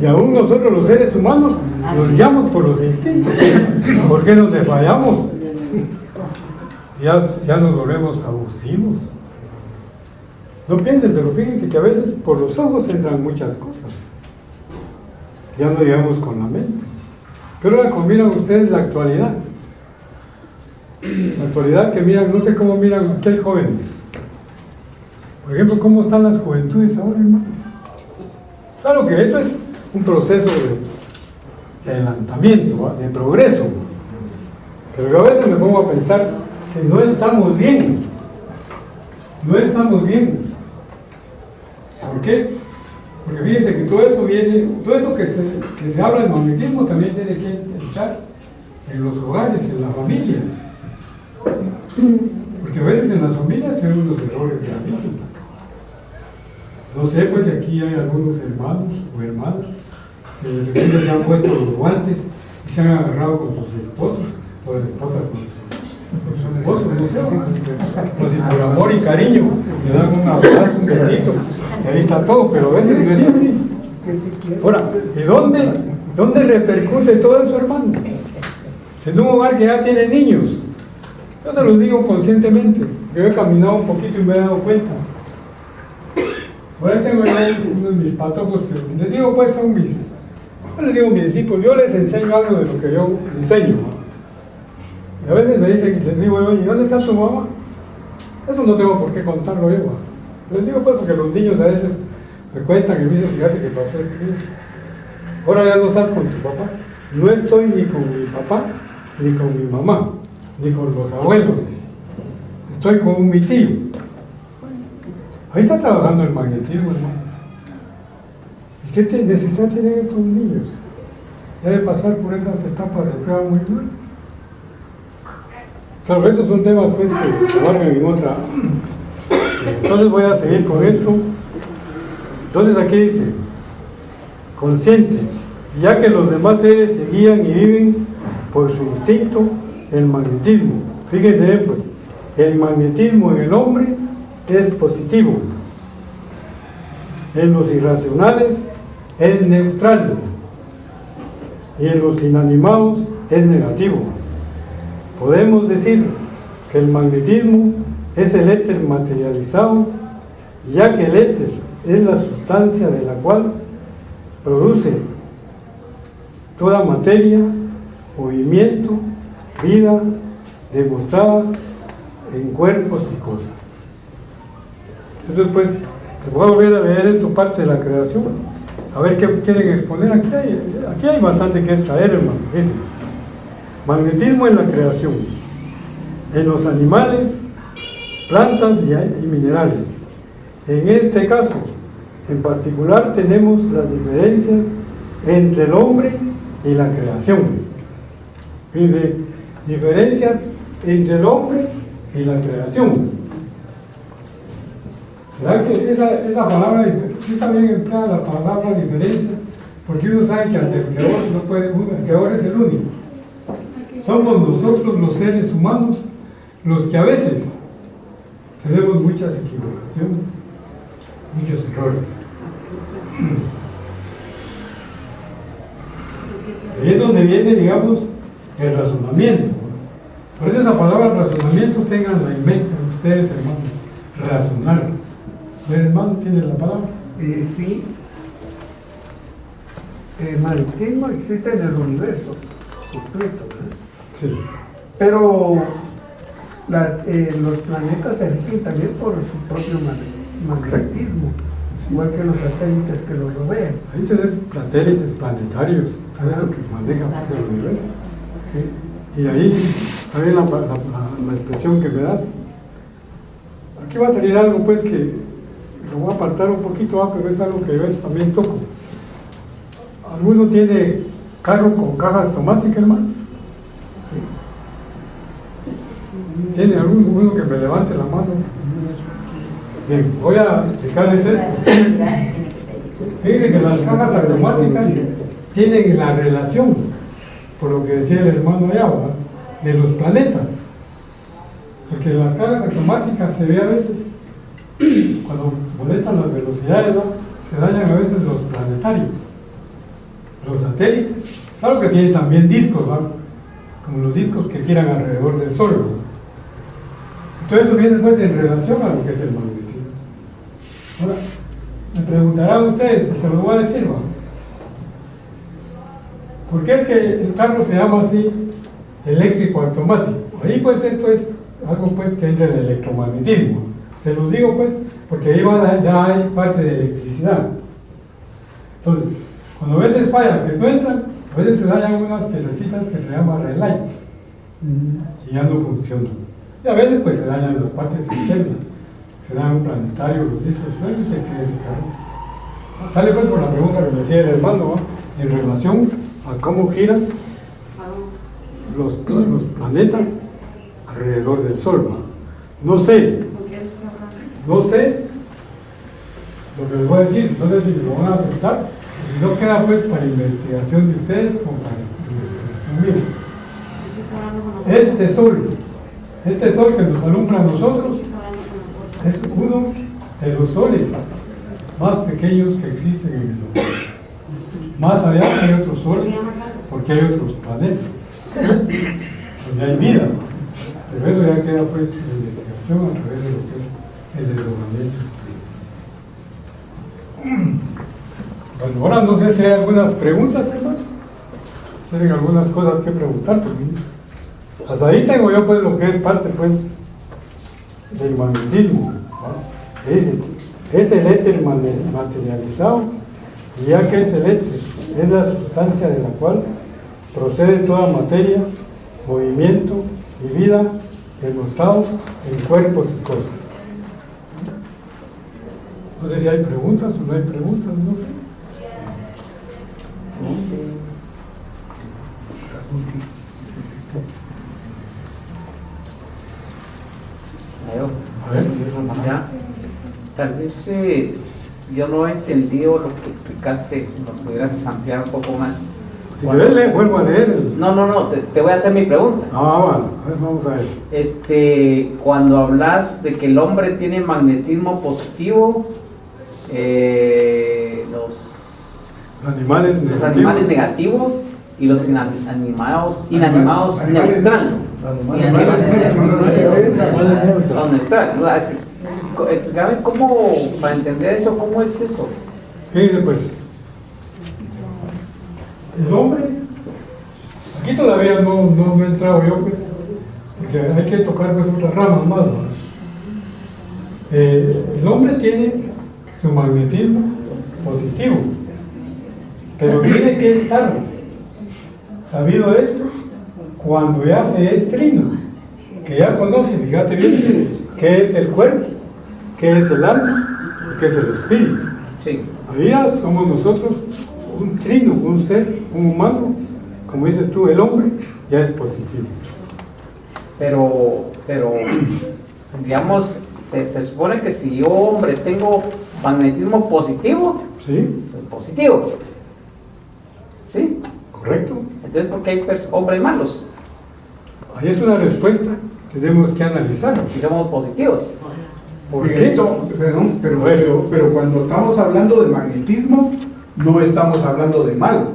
Y aún nosotros los seres humanos nos guiamos por los instintos. ¿Por qué nos desfallamos? Ya nos volvemos abusivos. No piensen, pero fíjense que a veces por los ojos entran muchas cosas. Ya no llegamos con la mente. Pero ahora miran ustedes la actualidad. La actualidad que miran, no sé cómo miran, aquí hay jóvenes. Por ejemplo, ¿cómo están las juventudes ahora, hermano? Claro que eso es un proceso de adelantamiento, de progreso. Pero yo a veces me pongo a pensar que no estamos bien. No estamos bien. ¿Por qué? Porque fíjense que todo esto viene, todo esto que se habla del magnetismo también tiene que entrar en los hogares, en las familias. Porque a veces en las familias se ven unos errores gravísimos. No sé, pues si aquí hay algunos hermanos o hermanas que de repente se han puesto los guantes y se han agarrado con sus esposos o las esposas con sus esposos, no sé, o si por amor y cariño le dan un abrazo, un besito, y ahí está todo, pero a veces no es así. Ahora, ¿y dónde repercute todo eso, hermano? Si en un hogar que ya tiene niños, yo te lo digo conscientemente, yo he caminado un poquito y me he dado cuenta. Por ahí tengo uno de mis patojos que les digo, pues son mis, yo les digo mis discípulos, yo les enseño algo de lo que yo enseño. Y a veces me dicen, les digo, oye, ¿dónde está tu mamá? Eso no tengo por qué contarlo yo. Les digo, pues, porque los niños a veces me cuentan y me dicen, fíjate que pasó esto. Ahora ya no estás con tu papá. No estoy ni con mi papá, ni con mi mamá, ni con los abuelos. Estoy con mi tío. Ahí está trabajando el magnetismo, hermano. ¿Y qué necesidad tienen estos niños? Debe pasar por esas etapas de prueba muy duras. Claro, estos son temas pues que abarcan en otra. Entonces voy a seguir con esto. Entonces aquí dice, consciente, ya que los demás seres se guían y viven por su instinto, el magnetismo. Fíjense, pues, el magnetismo en el hombre es positivo, en los irracionales es neutral y en los inanimados es negativo. Podemos decir que el magnetismo es el éter materializado, ya que el éter es la sustancia de la cual produce toda materia, movimiento, vida demostrada en cuerpos y cosas. Entonces, pues, te voy a volver a leer esta parte de la creación, a ver qué quieren exponer. Aquí hay bastante que extraer, hermano. Dice, magnetismo en la creación, en los animales, plantas y minerales. En este caso, en particular, tenemos las diferencias entre el hombre y la creación. Fíjense, diferencias entre el hombre y la creación. ¿Será que esa palabra, sí está bien empleada la palabra diferencia? Porque uno sabe que ante el creador no puede uno, el creador es el único. Somos nosotros los seres humanos los que a veces tenemos muchas equivocaciones, muchos errores. Ahí es donde viene, digamos, el razonamiento. Por eso esa palabra razonamiento tenganla en mente ustedes, hermanos. Razonar. ¿El hermano tiene la palabra? Sí. El magnetismo existe en el universo completo, ¿verdad? Sí. Pero los planetas se rigen también por su propio magnetismo, igual que los satélites que los rodean. Ahí tenés satélites planetarios, todo eso que maneja pues, el universo. ¿Sí? Y ahí, también la expresión que me das. Aquí va a salir algo pues que lo voy a apartar un poquito, pero es algo que yo también toco. ¿Alguno tiene carro con caja automática, hermanos? ¿Tiene uno que me levante la mano? Bien, voy a explicarles esto. Fíjense que las cajas automáticas tienen la relación, por lo que decía el hermano allá, ¿verdad?, de los planetas. Porque las cajas automáticas se ve a veces, cuando molestan las velocidades, ¿no?, se dañan a veces los planetarios, los satélites. Claro que tienen también discos, ¿no?, como los discos que giran alrededor del Sol, ¿no? Todo eso viene pues en relación a lo que es el magnetismo. Ahora, me preguntarán ustedes, y se lo voy a decir, ¿no?, ¿por qué es que el carro se llama así eléctrico automático? Ahí pues esto es algo pues que entra en el electromagnetismo. Se los digo pues porque ahí ya hay parte de electricidad. Entonces, cuando a veces falla, que no entran, a veces se dañan unas piececitas que se llaman relay y ya no funcionan. Y a veces pues se dañan las partes internas, se daña un planetario, los discos, y se queda ese carro. Sale pues por la pregunta que me decía el hermano, ¿no?, en relación a cómo giran los planetas alrededor del Sol, ¿no? No sé lo que les voy a decir, no sé si lo van a aceptar, o si no queda pues para investigación de ustedes o para investigación mía. Este sol que nos alumbra a nosotros es uno de los soles más pequeños que existen en el universo. Más allá hay otros soles, porque hay otros planetas donde hay vida. Pero eso ya queda pues en investigación a través de lo que es el desdoblamiento. Bueno, ahora no sé si hay algunas preguntas, hermano. ¿Tienen algunas cosas que preguntar también? Hasta ahí tengo yo pues lo que es parte pues del magnetismo, ¿no? Es el éter materializado, y ya que es el éter, es la sustancia de la cual procede toda materia, movimiento y vida demostrados en cuerpos y cosas. No sé si hay preguntas o no hay preguntas, no sé. A ver. Ya, tal vez yo no he entendido lo que explicaste, si nos pudieras ampliar un poco más. Si querés, vuelvo a leer. No, te voy a hacer mi pregunta. Bueno, vamos a ver. Cuando hablas de que el hombre tiene magnetismo positivo, los animales negativos y los inanimados neutral. Neutral. Explícame cómo, para entender eso, ¿cómo es eso? Fíjense pues, el hombre, aquí todavía no he entrado yo pues, porque hay que tocar pues otras ramas más, ¿no? El hombre tiene su magnetismo positivo, pero tiene que estar sabido esto cuando ya se es trino, que ya conoce, fíjate bien, qué es el cuerpo, qué es el alma y qué es el espíritu. Sí. Ahí ya somos nosotros un trino, un ser, un humano, como dices tú, el hombre, ya es positivo. Pero digamos, se supone que si yo, hombre, tengo magnetismo positivo, ¿Sí? soy positivo. ¿Sí? ¿Correcto? Entonces, ¿por qué hay hombres malos? Ahí es una respuesta que tenemos que analizar. Si somos positivos. ¿Por qué? Miguelito, perdón, pero cuando estamos hablando de magnetismo, no estamos hablando de malo,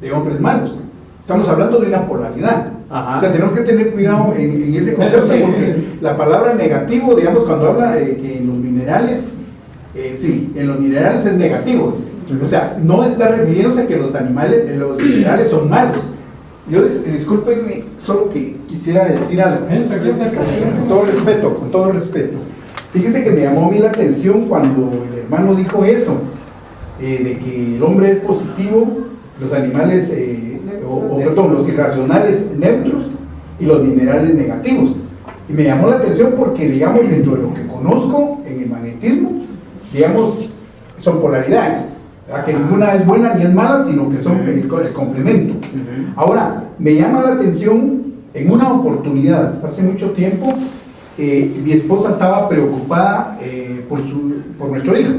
de hombres malos. Estamos hablando de una polaridad. Ajá. O sea, tenemos que tener cuidado en ese concepto, Eso sí. porque la palabra negativo, digamos, cuando habla de que en los minerales, sí, en los minerales es negativo. O sea, no está refiriéndose a que los animales, los minerales son malos. Yo, discúlpenme, solo que quisiera decir algo. Con todo respeto. Fíjese que me llamó a mí la atención cuando el hermano dijo eso, de que el hombre es positivo, los animales, perdón, los irracionales neutros y los minerales negativos. Y me llamó la atención porque, digamos, dentro de lo que conozco en el magnetismo, digamos, son polaridades. ¿Verdad? Que ninguna es buena ni es mala, sino que son el complemento. Ahora, me llama la atención, en una oportunidad, hace mucho tiempo, mi esposa estaba preocupada por nuestro hijo,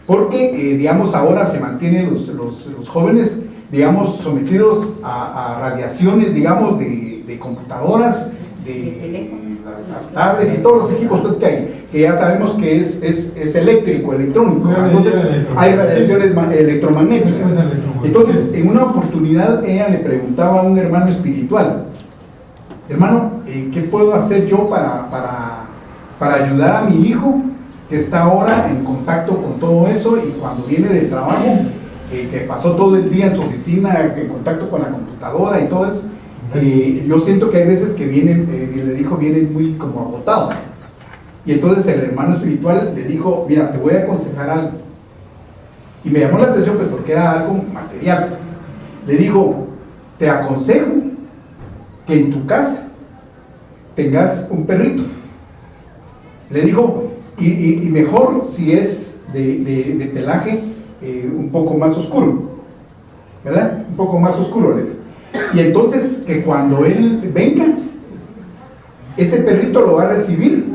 porque, digamos, ahora se mantienen los jóvenes, digamos, sometidos a radiaciones, digamos, de computadoras, de las tablets y todos los equipos pues, que hay, que ya sabemos que es eléctrico, electrónico, entonces hay radiaciones electromagnéticas. Entonces, en una oportunidad ella le preguntaba a un hermano espiritual: hermano, ¿qué puedo hacer yo para ayudar a mi hijo que está ahora en contacto con todo eso, y cuando viene del trabajo, que pasó todo el día en su oficina en contacto con la computadora y todo eso? Yo siento que hay veces que viene, le dijo, viene muy como agotado. Y entonces el hermano espiritual le dijo: mira, te voy a aconsejar algo. Y me llamó la atención pues porque era algo material. Pues. Le dijo: te aconsejo que en tu casa tengas un perrito. Le dijo, y mejor si es de pelaje un poco más oscuro, ¿verdad? Un poco más oscuro, le dijo. Y entonces que cuando él venga, ese perrito lo va a recibir,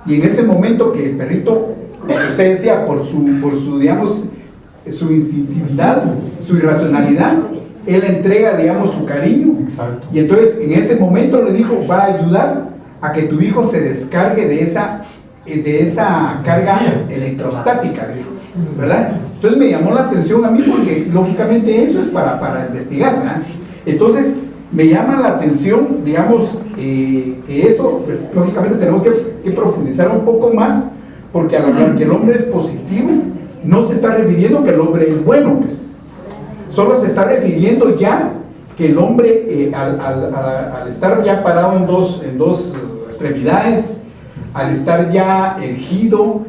y en ese momento que el perrito, como usted decía, por su digamos, su instintividad, su irracionalidad, él entrega, digamos, su cariño. Exacto. Y entonces en ese momento le dijo: va a ayudar a que tu hijo se descargue de esa carga electrostática, ¿verdad? Entonces me llamó la atención a mí porque lógicamente eso es para investigar, ¿verdad? Entonces me llama la atención, digamos, que eso, pues lógicamente tenemos que profundizar un poco más, porque al hablar que el hombre es positivo, no se está refiriendo que el hombre es bueno, pues. Solo se está refiriendo ya que el hombre, al estar ya parado en dos extremidades, al estar ya erguido,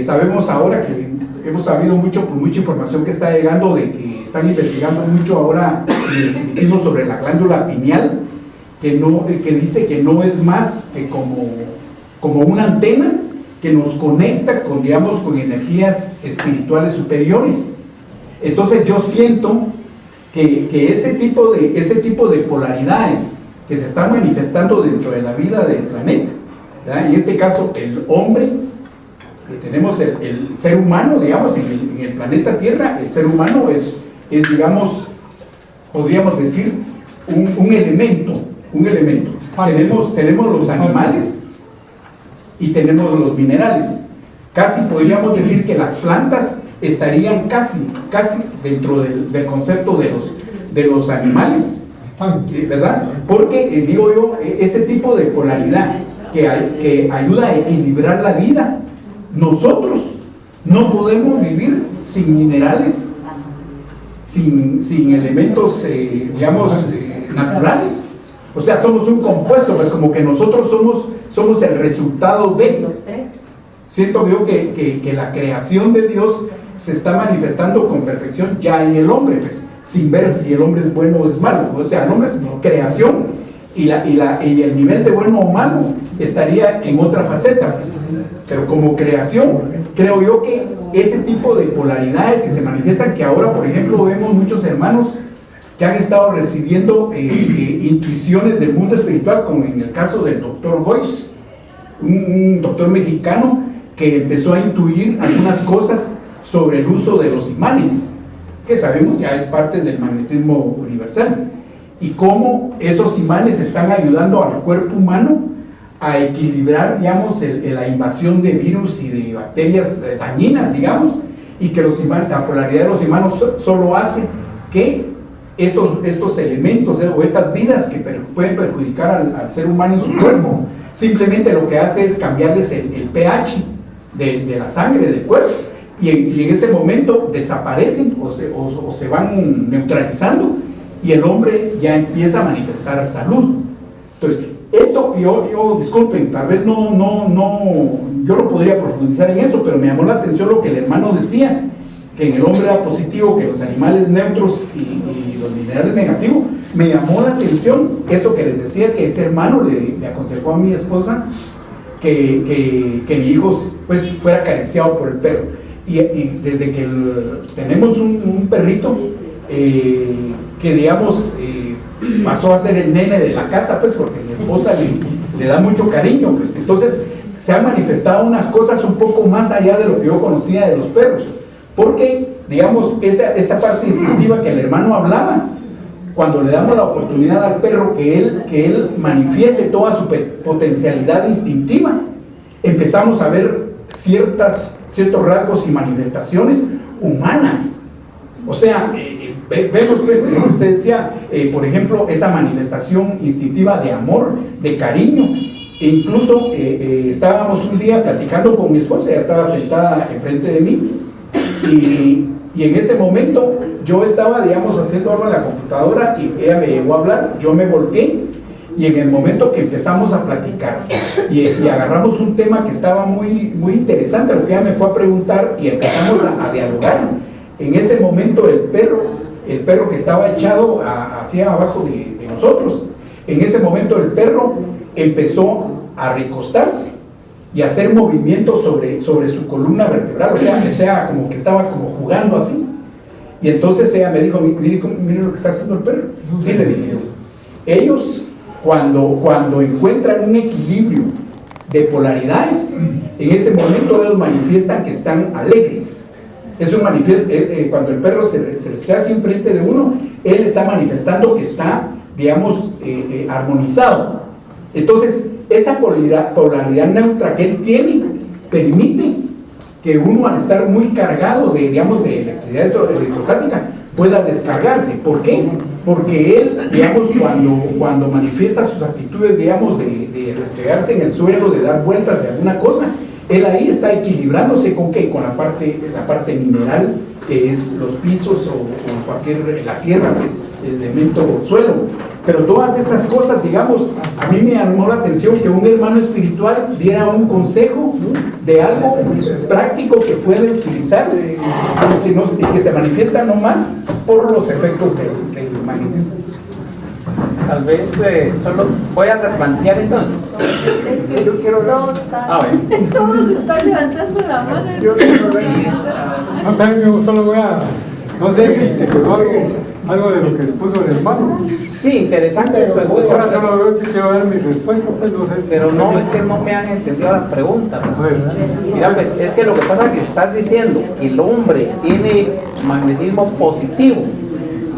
sabemos ahora que hemos sabido mucha información que está llegando, de que están investigando mucho ahora en el espiritismo sobre la glándula pineal, que dice que no es más que como una antena que nos conecta con, digamos, con energías espirituales superiores. Entonces yo siento que ese tipo de polaridades que se están manifestando dentro de la vida del planeta, ¿verdad? En este caso el hombre, tenemos el ser humano, digamos, en el planeta Tierra, el ser humano es digamos, podríamos decir, un elemento. Tenemos los animales y tenemos los minerales. Casi podríamos decir que las plantas estarían casi dentro del concepto de los animales, ¿verdad? Porque, digo yo, ese tipo de polaridad que ayuda a equilibrar la vida. Nosotros no podemos vivir sin minerales, sin elementos, digamos, naturales. O sea, somos un compuesto, pues como que nosotros somos el resultado de... Siento yo que la creación de Dios se está manifestando con perfección ya en el hombre, pues, sin ver si el hombre es bueno o es malo. O sea, el hombre es creación, y el nivel de bueno o malo estaría en otra faceta, pues. Pero como creación, creo yo que ese tipo de polaridades que se manifiestan, que ahora, por ejemplo, vemos muchos hermanos que han estado recibiendo intuiciones del mundo espiritual, como en el caso del doctor Boyce, un doctor mexicano que empezó a intuir algunas cosas sobre el uso de los imanes, que sabemos ya es parte del magnetismo universal, y cómo esos imanes están ayudando al cuerpo humano a equilibrar, digamos, la invasión de virus y de bacterias dañinas, digamos, y que los imanes, la polaridad de los imanes solo hace que estos elementos o estas vidas que pueden perjudicar al ser humano en su cuerpo, simplemente lo que hace es cambiarles el pH de la sangre del cuerpo, y en ese momento desaparecen o se van neutralizando, y el hombre ya empieza a manifestar salud. Entonces, esto, yo disculpen, tal vez yo no podría profundizar en eso, pero me llamó la atención lo que el hermano decía, que en el hombre era positivo, que los animales neutros y los minerales negativos. Me llamó la atención eso que les decía, que ese hermano le aconsejó a mi esposa que mi hijo pues fuera acariciado por el perro, y desde que tenemos un perrito que digamos pasó a ser el nene de la casa, pues porque mi esposa le da mucho cariño, pues entonces se han manifestado unas cosas un poco más allá de lo que yo conocía de los perros, porque digamos esa parte instintiva que el hermano hablaba, cuando le damos la oportunidad al perro que él manifieste toda su potencialidad instintiva, empezamos a ver ciertos rasgos y manifestaciones humanas. O sea, vemos pues, usted decía, por ejemplo, esa manifestación instintiva de amor, de cariño, e incluso estábamos un día platicando con mi esposa, ella estaba sentada enfrente de mí, y en ese momento yo estaba, digamos, haciendo algo en la computadora y ella me llegó a hablar, yo me volteé, y en el momento que empezamos a platicar y agarramos un tema que estaba muy, muy interesante, lo que ella me fue a preguntar y empezamos a dialogar, en ese momento el perro que estaba echado hacia abajo de nosotros, en ese momento el perro empezó a recostarse y hacer movimientos sobre su columna vertebral, o sea, como que estaba como jugando así. Y entonces ella me dijo, mire lo que está haciendo el perro. Sí, le dije, ellos cuando encuentran un equilibrio de polaridades, en ese momento ellos manifiestan que están alegres. Es un manifiesto, cuando el perro se les queda así enfrente de uno, él está manifestando que está, digamos, armonizado. Entonces, esa polaridad neutra que él tiene permite que uno, al estar muy cargado de, digamos, de electricidad electrostática, pueda descargarse. ¿Por qué? Porque él, digamos, cuando manifiesta sus actitudes, digamos, de restregarse en el suelo, de dar vueltas de alguna cosa, él ahí está equilibrándose ¿con qué? Con la parte mineral, que es los pisos o la tierra, que es el elemento suelo. Pero todas esas cosas, digamos, a mí me llamó la atención que un hermano espiritual diera un consejo de algo práctico que puede utilizarse y que se manifiesta no más por los efectos del magnetismo. Tal vez solo voy a replantear entonces. Yo quiero ver. Todos están levantando la mano. Yo quiero ver. No, también yo solo voy a, no sé si te quedó algo de lo que expuso el hermano. Sí, interesante esto. Ahora solo quiero dar mi respuesta, pues no sé. Pero no, es que no me han entendido la pregunta. Pues. A ver. Mira, pues es que lo que pasa es que estás diciendo que el hombre tiene magnetismo positivo.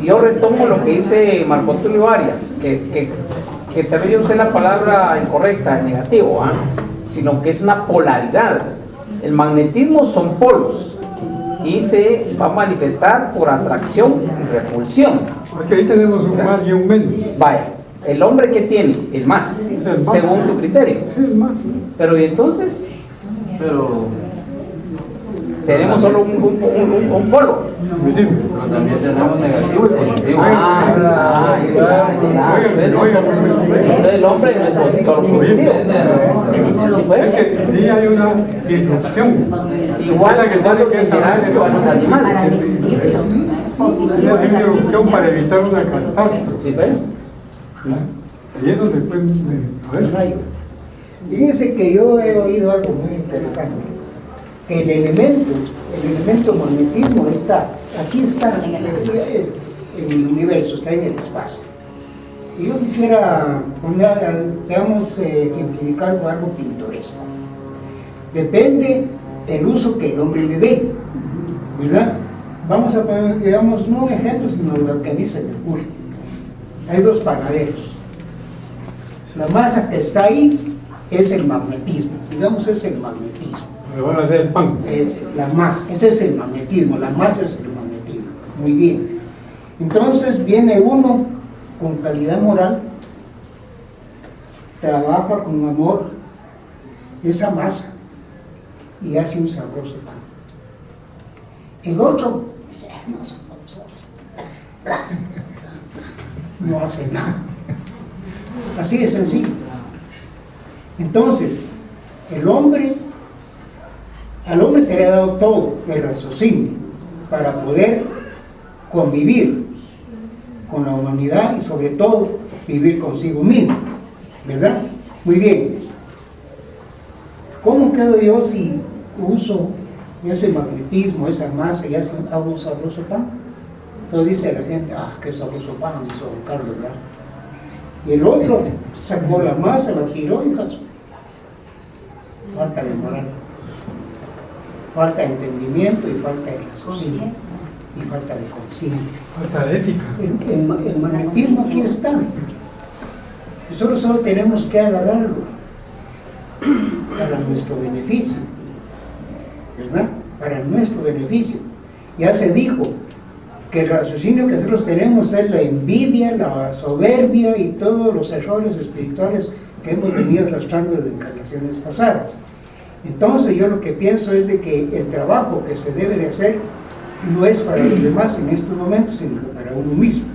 Y yo retomo lo que dice Marco Tulio Arias, que también yo usé la palabra incorrecta, negativo, sino que es una polaridad. El magnetismo son polos y se va a manifestar por atracción y repulsión. Es que ahí tenemos un más y un menos. Vaya, el hombre que tiene el más, Es el más. según tu criterio. Sí, es más. Pero y entonces Pero tenemos solo un polo. Dime. también tenemos negativo y positivo. Entonces el hombre es solo positivo. ¿Sí, pues? Es que ahí hay una disrupción. Igual la que tiene que saber a los animales. Hay una disrupción para evitar una catástrofe. ¿Sí ves? Y es donde pueden. A ver. Fíjense que yo he oído algo muy interesante, que el elemento magnetismo está, aquí está, en el universo, está en el espacio. Y yo quisiera ejemplificar con algo pintoresco. Depende el uso que el hombre le dé, ¿verdad? Vamos a poner, digamos, no un ejemplo, sino lo que a mí se me ocurre. Hay dos panaderos. La masa que está ahí es el magnetismo, digamos, es el magnetismo. Le van a hacer el pan. La masa, ese es el magnetismo, la masa es el magnetismo. Muy bien. Entonces viene uno con calidad moral, trabaja con amor esa masa y hace un sabroso pan. El otro dice, no son sabrosos, no hace nada. Así de sencillo. Entonces, al hombre se le ha dado todo el raciocinio para poder convivir con la humanidad y sobre todo vivir consigo mismo, ¿verdad? Muy bien. ¿Cómo quedo yo si uso ese magnetismo, esa masa y hago un sabroso pan? Entonces dice la gente, qué sabroso pan hizo don Carlos, ¿verdad? Y el otro sacó la masa, la tiró y casó. Falta de moral, falta de entendimiento y falta de raciocinio y falta de conciencia. Falta de ética. El magnetismo aquí está. Nosotros solo tenemos que agarrarlo para nuestro beneficio, ¿verdad? Para nuestro beneficio. Ya se dijo que el raciocinio que nosotros tenemos es la envidia, la soberbia y todos los errores espirituales que hemos venido arrastrando desde encarnaciones pasadas. Entonces yo lo que pienso es de que el trabajo que se debe de hacer no es para los demás en estos momentos, sino para uno mismo,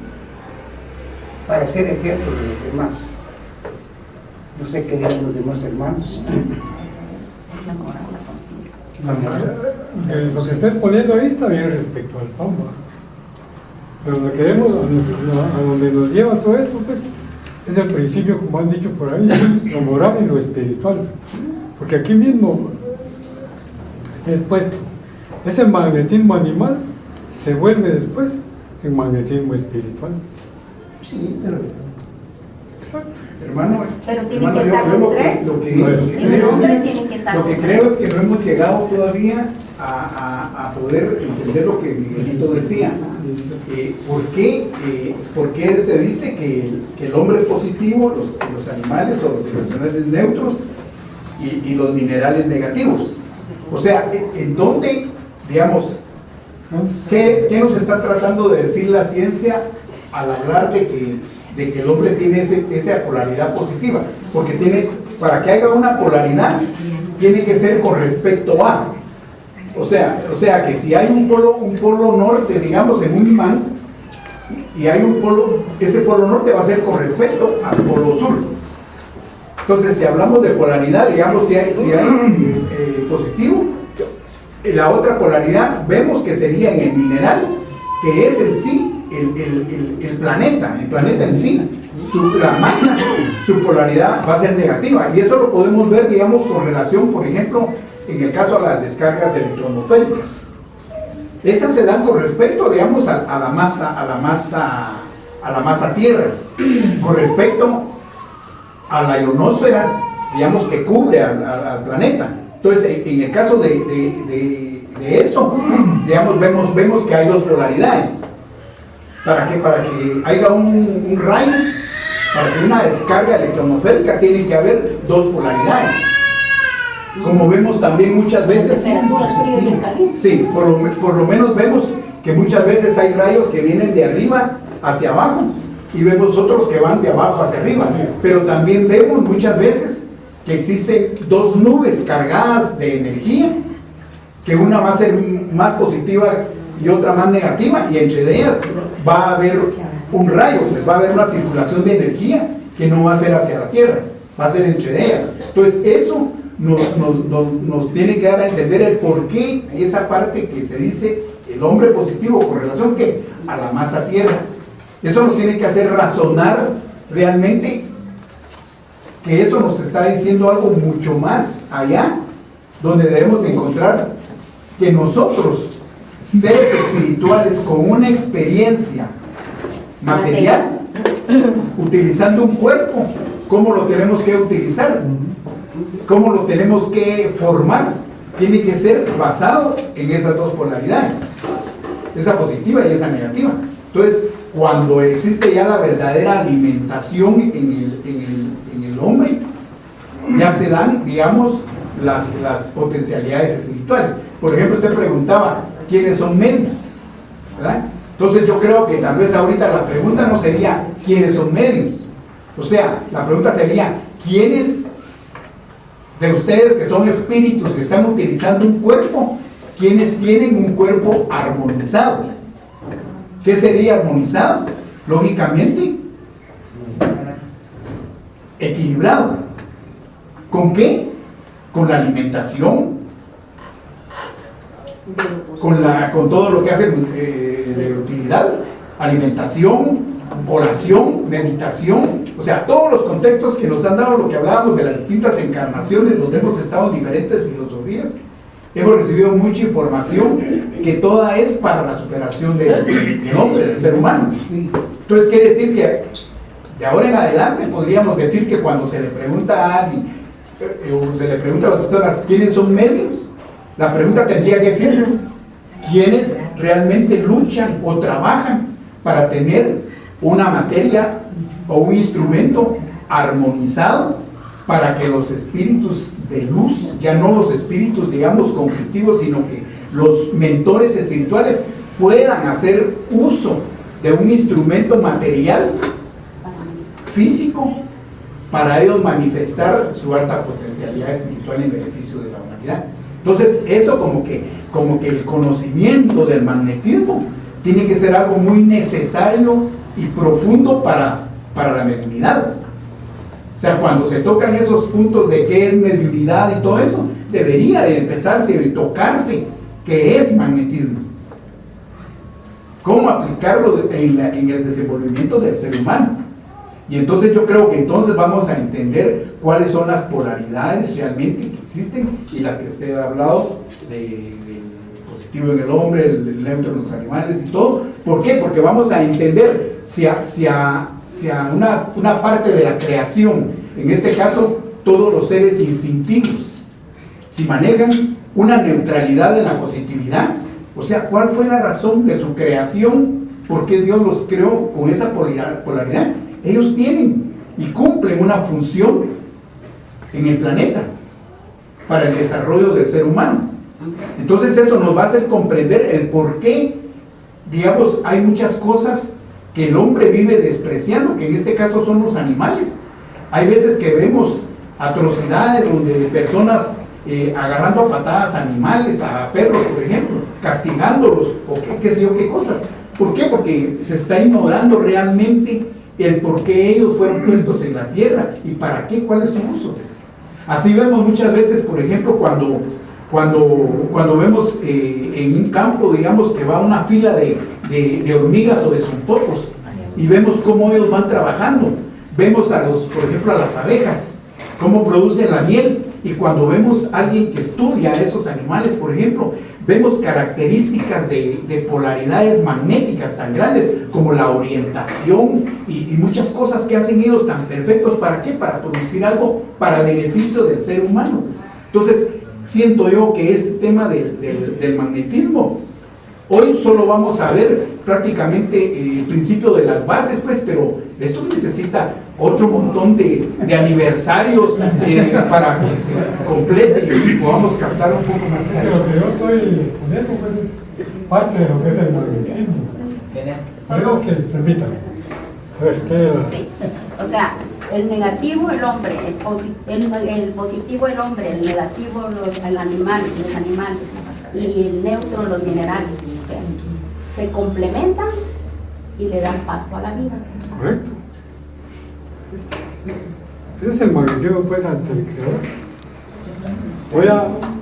para ser ejemplo de los demás. No sé qué dirán los demás hermanos. Lo que estés poniendo ahí está bien respecto al pan, ¿va? Pero lo que queremos, a donde nos lleva todo esto, pues, es el principio, como han dicho por ahí, lo moral y lo espiritual. Porque aquí mismo está expuesto. Ese magnetismo animal se vuelve después en magnetismo espiritual. Sí, pero... Exacto. Hermano, Pero tienen hermano, que estar yo los tres. lo que En el hombre tienen que estar lo que los creo tres. es que no hemos llegado todavía a poder entender lo que Miguelito decía. ¿Por qué se dice que el hombre es positivo, los animales o los irracionales neutros y los minerales negativos? O sea, ¿en dónde, digamos, qué nos está tratando de decir la ciencia al hablar de que el hombre tiene esa polaridad positiva? Porque para que haya una polaridad, tiene que ser con respecto a. O sea que si hay un polo norte, digamos, en un imán, y hay un polo, ese polo norte va a ser con respecto al polo sur. Entonces, si hablamos de polaridad, digamos, si hay positivo, la otra polaridad vemos que sería en el mineral, que es en sí el planeta en sí, la masa, su polaridad va a ser negativa, y eso lo podemos ver, digamos, con relación, por ejemplo, en el caso de las descargas electroatmosféricas. Esas se dan con respecto, digamos, a la masa Tierra, con respecto a la ionosfera, digamos, que cubre al planeta. Entonces, en el caso de esto, digamos, vemos que hay dos polaridades. ¿Para qué? Para que haya un rayo, para que una descarga electroatmosférica tiene que haber dos polaridades. Como vemos también muchas veces, sí, por lo menos vemos que muchas veces hay rayos que vienen de arriba hacia abajo y vemos otros que van de abajo hacia arriba, pero también vemos muchas veces que existen dos nubes cargadas de energía, que una va a ser más positiva y otra más negativa, y entre ellas va a haber un rayo, va a haber una circulación de energía que no va a ser hacia la Tierra, va a ser entre ellas. Entonces eso nos tiene que dar a entender el por qué esa parte que se dice el hombre positivo con relación que a la masa Tierra. Eso nos tiene que hacer razonar realmente que eso nos está diciendo algo mucho más allá, donde debemos de encontrar que nosotros, seres espirituales con una experiencia material, utilizando un cuerpo. ¿Cómo lo tenemos que utilizar? ¿Cómo lo tenemos que formar? Tiene que ser basado en esas dos polaridades, esa positiva y esa negativa. Entonces, cuando existe ya la verdadera alimentación en el hombre, ya se dan, digamos, las potencialidades espirituales. Por ejemplo, usted preguntaba, ¿quiénes son medios? ¿Verdad? Entonces yo creo que tal vez ahorita la pregunta no sería ¿quiénes son medios? O sea, la pregunta sería ¿quiénes de ustedes que son espíritus que están utilizando un cuerpo, quiénes tienen un cuerpo armonizado? ¿Qué sería armonizado? Lógicamente, equilibrado. ¿Con qué? Con la alimentación, con todo lo que hace de utilidad, alimentación, oración, meditación, o sea, todos los contextos que nos han dado, lo que hablábamos de las distintas encarnaciones, donde hemos estado en diferentes filosofías, hemos recibido mucha información que toda es para la superación del hombre, del ser humano. Entonces quiere decir que de ahora en adelante podríamos decir que cuando se le pregunta a alguien, o se le pregunta a las personas quiénes son medios, la pregunta tendría que ser quiénes realmente luchan o trabajan para tener una materia o un instrumento armonizado para que los espíritus de luz, ya no los espíritus digamos conflictivos, sino que los mentores espirituales puedan hacer uso de un instrumento material físico para ellos manifestar su alta potencialidad espiritual en beneficio de la humanidad. Entonces eso como que el conocimiento del magnetismo tiene que ser algo muy necesario y profundo para la mediunidad. O sea, cuando se tocan esos puntos de qué es mediunidad y todo eso, debería de empezarse y tocarse qué es magnetismo, cómo aplicarlo en el desenvolvimiento del ser humano. Y entonces yo creo que entonces vamos a entender cuáles son las polaridades realmente que existen y las que usted ha hablado del positivo en el hombre, el neutro en los animales y todo. ¿Por qué? Porque vamos a entender si a una parte de la creación, en este caso todos los seres instintivos, si manejan una neutralidad en la positividad, o sea, ¿cuál fue la razón de su creación? ¿Por qué Dios los creó con esa polaridad? Ellos tienen y cumplen una función en el planeta para el desarrollo del ser humano. Entonces eso nos va a hacer comprender el por qué, digamos, hay muchas cosas que el hombre vive despreciando, que en este caso son los animales. Hay veces que vemos atrocidades donde personas agarrando a patadas a animales, a perros, por ejemplo, castigándolos, o qué sé yo qué cosas. ¿Por qué? Porque se está ignorando realmente el por qué ellos fueron puestos en la tierra y para qué, cuál es su uso. Así vemos muchas veces, por ejemplo, cuando vemos en un campo, digamos, que va una fila de hormigas o de zompopos y vemos cómo ellos van trabajando. Vemos por ejemplo, a las abejas, cómo producen la miel, y cuando vemos a alguien que estudia a esos animales, por ejemplo, vemos características de polaridades magnéticas tan grandes como la orientación y muchas cosas que hacen ellos tan perfectos. ¿Para qué? Para producir algo para beneficio del ser humano. Entonces, siento yo que este tema del magnetismo, hoy solo vamos a ver prácticamente el principio de las bases, pues, pero esto necesita otro montón de aniversarios para que se complete y podamos captar un poco más de eso. Lo que yo estoy exponiendo pues es parte de lo que es el magnetismo. Pero es que, permítame. A ver, ¿qué? Sí. O sea, el negativo el hombre, el positivo el hombre, el negativo los animales, y el neutro los minerales. O sea, se complementan y le dan paso a la vida. Correcto. Ese es el magnetismo pues ante el creador.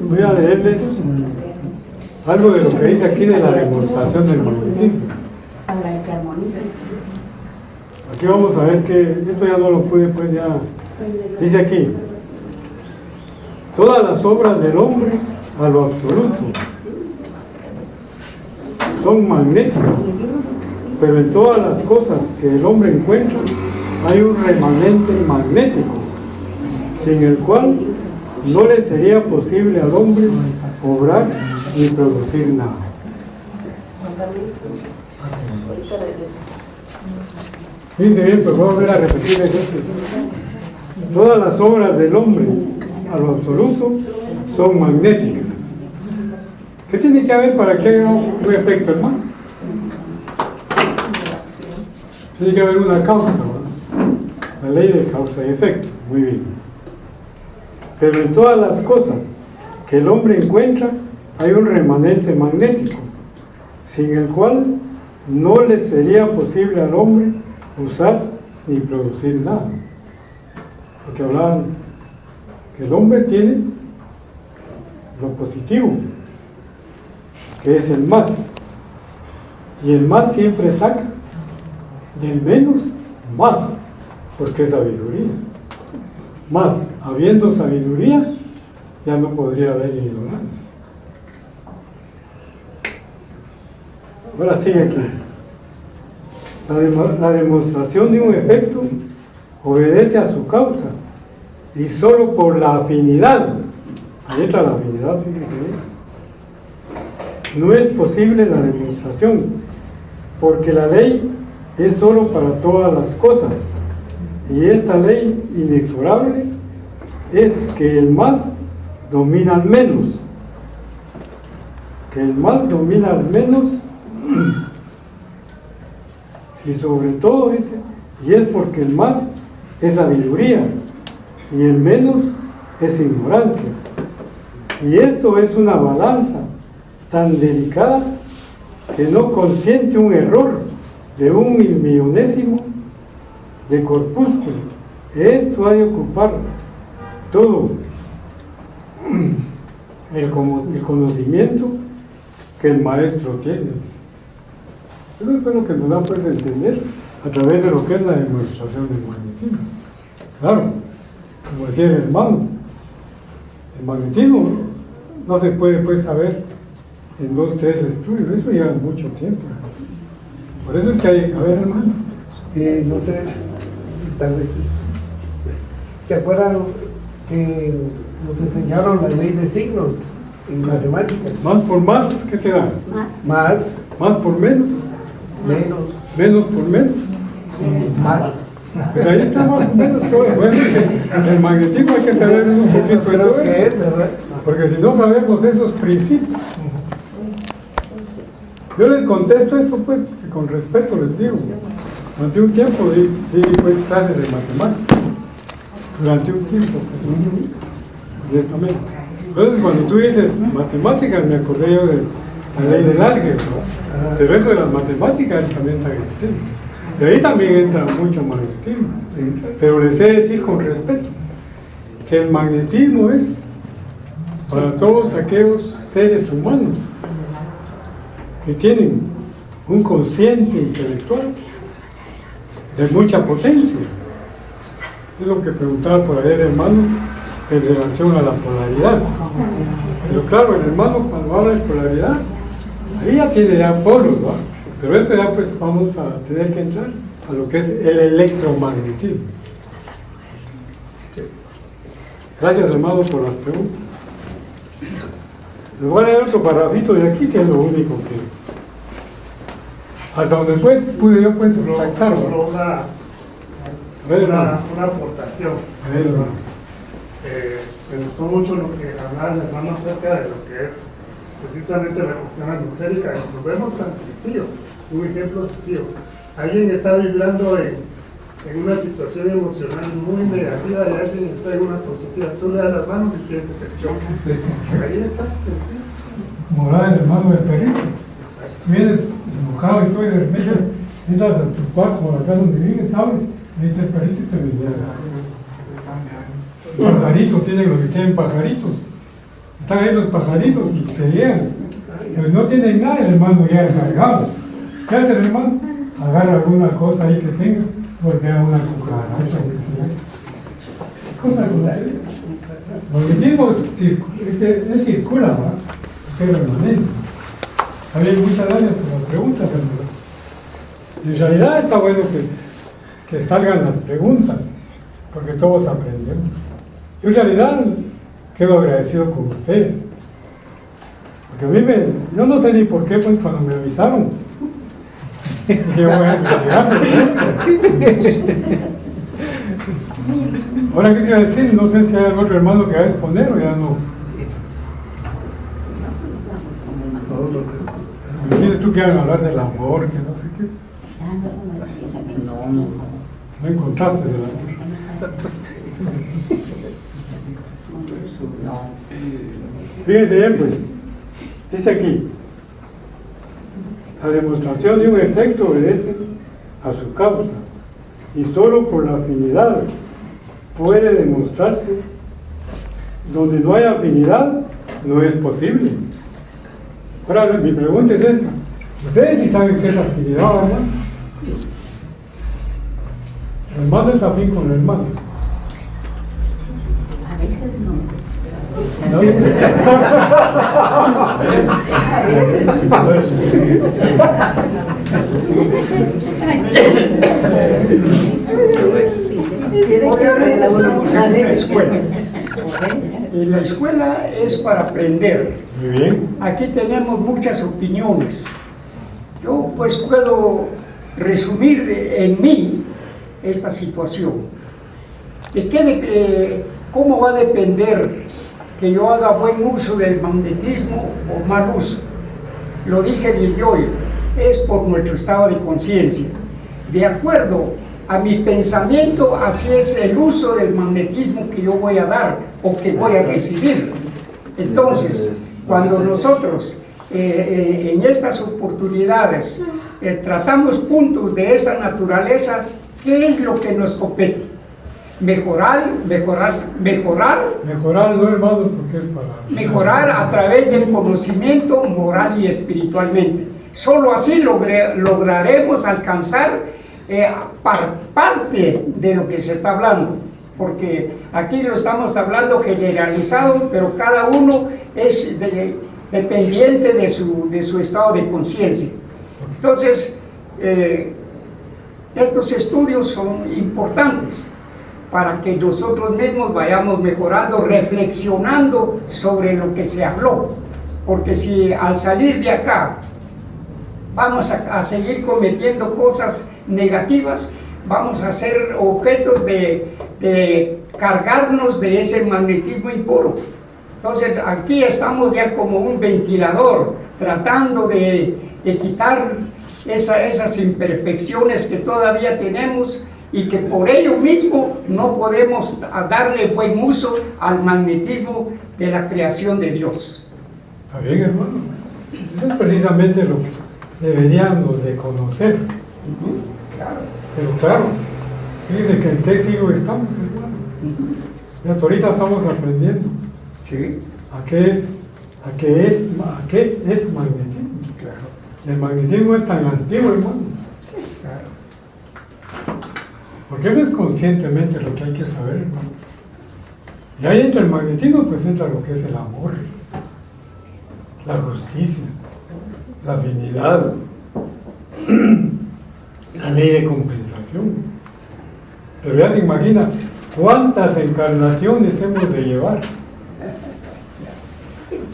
Voy a leerles algo de lo que dice aquí de la demostración del magnetismo. Para que armonice. Aquí vamos a ver que esto ya no lo pude pues ya. Dice aquí: todas las obras del hombre a lo absoluto son magnéticas pero en todas las cosas que el hombre encuentra hay un remanente magnético, sin el cual no le sería posible al hombre obrar ni producir nada. Fíjense bien, pues voy a volver a repetir eso. Todas las obras del hombre, a lo absoluto, son magnéticas. ¿Qué tiene que haber para que haya un efecto, hermano? Tiene que haber una causa, ¿verdad? La ley de causa y efecto. Muy bien. Pero en todas las cosas que el hombre encuentra hay un remanente magnético, sin el cual no le sería posible al hombre usar ni producir nada. Porque hablaban que el hombre tiene lo positivo, que es el más, y el más siempre saca del menos más, porque es sabiduría. Más, habiendo sabiduría, ya no podría haber ignorancia. Ahora sigue aquí. La demostración de un efecto obedece a su causa, y solo por la afinidad, ahí está la afinidad, no es posible la demostración, porque la ley es solo para todas las cosas, y esta ley inexorable es que el más domina al menos, que el más domina al menos, y sobre todo dice, y es porque el más es sabiduría y el menos es ignorancia, y esto es una balanza tan delicada que no consiente un error de 1/1000.000 de corpúsculo. Esto ha de ocupar todo el conocimiento que el maestro tiene. Eso es lo que nos da pues entender a través de lo que es la demostración del magnetismo. Claro, como decía el hermano, el magnetismo no se puede pues saber en 2, 3 estudios, eso lleva mucho tiempo. Por eso es que hay, a ver hermano. No sé si tal vez se acuerdan que nos enseñaron la ley de signos en matemáticas. Más por más, ¿qué te da? Más. Más por menos. Menos. Menos por menos. Más. Pues ahí está más o menos todo. Bueno, que el magnetismo hay que saber un poquito de todo eso. Porque si no sabemos esos principios. Yo les contesto esto pues, con respeto les digo. Durante un tiempo di pues clases de matemáticas. Durante un tiempo, pues, honestamente. Entonces cuando tú dices matemáticas me acordé yo de la ley del álgebra, ¿no? Pero eso de las matemáticas también está magnetismo. Y ahí también entra mucho magnetismo. Pero les he de decir con respeto que el magnetismo es para todos aquellos seres humanos que tienen un consciente intelectual de mucha potencia. Es lo que preguntaba por ahí el hermano en relación a la polaridad. Pero claro, el hermano cuando habla de polaridad, ahí ya tiene ya polos, ¿va? Pero eso ya pues vamos a tener que entrar a lo que es el electromagnetismo. Gracias hermano por las preguntas. Les voy a leer otro parrafito de aquí que es lo único que... Hasta donde después pude yo pues extractarlo. Una aportación. Me gustó mucho lo que hablaba el hermano acerca de lo que es precisamente la cuestión atmosférica. Lo vemos tan sencillo, un ejemplo sencillo. Alguien está vibrando en una situación emocional muy negativa y alguien está en una positiva. Tú le das las manos y sientes el choque. Ahí está, sencillo. Como hablaba el hermano del perrito. Vienes enojado y todo y de repente entras a tu cuarto o a la casa donde vives, ¿sabes? Ahí está el perrito y te vendía. Los pajaritos tienen lo que tienen pajaritos. Están ahí los pajaritos y se llegan. Pues no tienen nada, el hermano ya encargado. ¿Qué hace el hermano? Agarra alguna cosa ahí que tenga, porque hay una cucaracha. Es cosa como el magnetismo circula, ¿verdad? Es permanente. Había muchas gracias por las preguntas, hermano. En realidad está bueno que salgan las preguntas, porque todos aprendemos. Yo en realidad quedo agradecido con ustedes. Porque a mí yo no sé ni por qué, pues cuando me avisaron, yo voy a investigar esto. Ahora, ¿qué te iba a decir? No sé si hay algún otro hermano que va a exponer o ya no. ¿Me dices tú que van a hablar del amor, que no sé qué? No encontraste del amor. Fíjense bien, pues, dice aquí, la demostración de un efecto obedece a su causa y solo por la afinidad puede demostrarse. Donde no hay afinidad, no es posible. Ahora, mi pregunta es esta. ¿Ustedes sí saben qué es afinidad, verdad? El hermano es afín con el hermano. A veces no. Estamos en una escuela. Y la escuela es para aprender. Muy bien. Aquí tenemos muchas opiniones. Yo pues puedo resumir en mí esta situación. ¿Cómo va a depender que yo haga buen uso del magnetismo o mal uso? Lo dije desde hoy, es por nuestro estado de conciencia. De acuerdo a mi pensamiento, así es el uso del magnetismo que yo voy a dar o que voy a recibir. Entonces, cuando nosotros en estas oportunidades tratamos puntos de esa naturaleza, ¿qué es lo que nos compete? Mejorar, no, hermanos, porque es para mejorar a través del conocimiento moral y espiritualmente. Solo así lograremos alcanzar parte de lo que se está hablando, porque aquí lo estamos hablando generalizado, pero cada uno es dependiente de su estado de conciencia. Entonces, estos estudios son importantes para que nosotros mismos vayamos mejorando, reflexionando sobre lo que se habló, porque si al salir de acá vamos a seguir cometiendo cosas negativas, vamos a ser objetos de cargarnos de ese magnetismo impuro. Entonces aquí estamos ya como un ventilador, tratando de quitar esas imperfecciones que todavía tenemos y que por ello mismo no podemos darle buen uso al magnetismo de la creación de Dios. Está bien, hermano. Eso es precisamente lo que deberíamos de conocer. Claro. Pero claro, fíjense que en qué siglo estamos, hermano. Y hasta ahorita estamos aprendiendo. Sí. ¿A qué es magnetismo? Claro. El magnetismo es tan antiguo, hermano. Sí, claro. Porque eso es conscientemente lo que hay que saber, hermano. Y ahí entra el magnetismo, pues entra lo que es el amor, la justicia, la afinidad, la ley de compensación. Pero ya se imagina cuántas encarnaciones hemos de llevar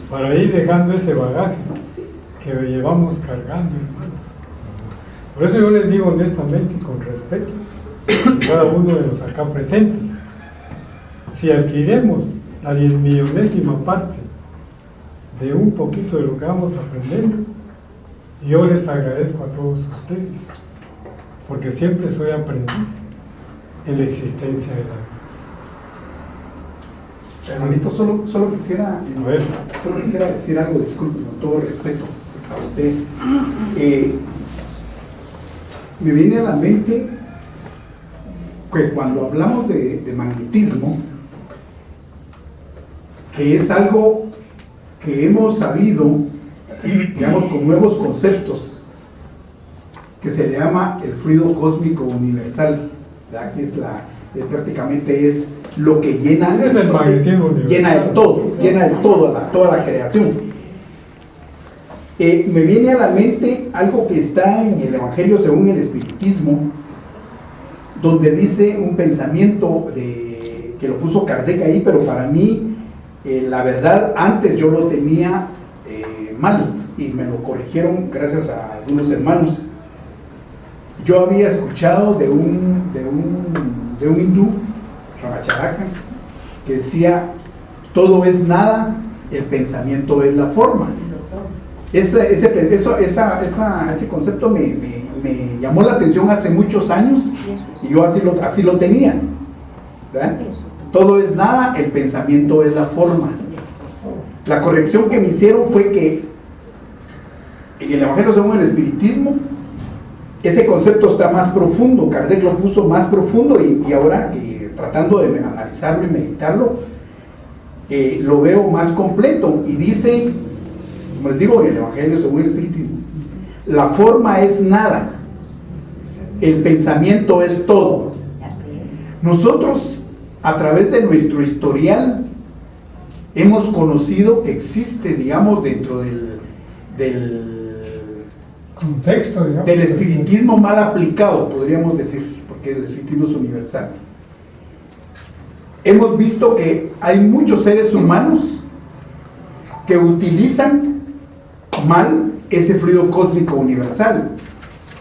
para ir dejando ese bagaje que llevamos cargando, hermano. Por eso yo les digo honestamente y con respeto a cada uno de los acá presentes, si adquirimos la 10.000.000ª parte de un poquito de lo que vamos aprendiendo, yo les agradezco a todos ustedes, porque siempre soy aprendiz en la existencia de la vida. Hermanito, solo quisiera decir algo, disculpen, con todo respeto a ustedes. Me viene a la mente que cuando hablamos de magnetismo, que es algo que hemos sabido, digamos, con nuevos conceptos, que se le llama el fluido cósmico universal, ¿verdad? Que es prácticamente es lo que llena es el magnetismo universal. llena el todo, toda la creación. me viene a la mente algo que está en el Evangelio según el Espiritismo, donde dice un pensamiento que lo puso Kardec ahí, pero para mí, la verdad, antes yo lo tenía mal, y me lo corrigieron gracias a algunos hermanos. Yo había escuchado de un hindú, Ramacharaka, que decía: todo es nada, el pensamiento es la forma. Ese concepto me llamó la atención hace muchos años, y yo así lo tenía, ¿verdad? Todo es nada, el pensamiento es la forma. La corrección que me hicieron fue que en el Evangelio según el Espiritismo ese concepto está más profundo. Kardec lo puso más profundo, y ahora tratando de analizarlo y meditarlo, lo veo más completo, y dice, como les digo, en el Evangelio según el Espiritismo, la forma es nada, el pensamiento es todo. Nosotros, a través de nuestro historial, hemos conocido que existe, digamos, dentro del contexto, digamos, del espiritismo mal aplicado, podríamos decir, porque el espiritismo es universal. Hemos visto que hay muchos seres humanos que utilizan mal ese fluido cósmico universal,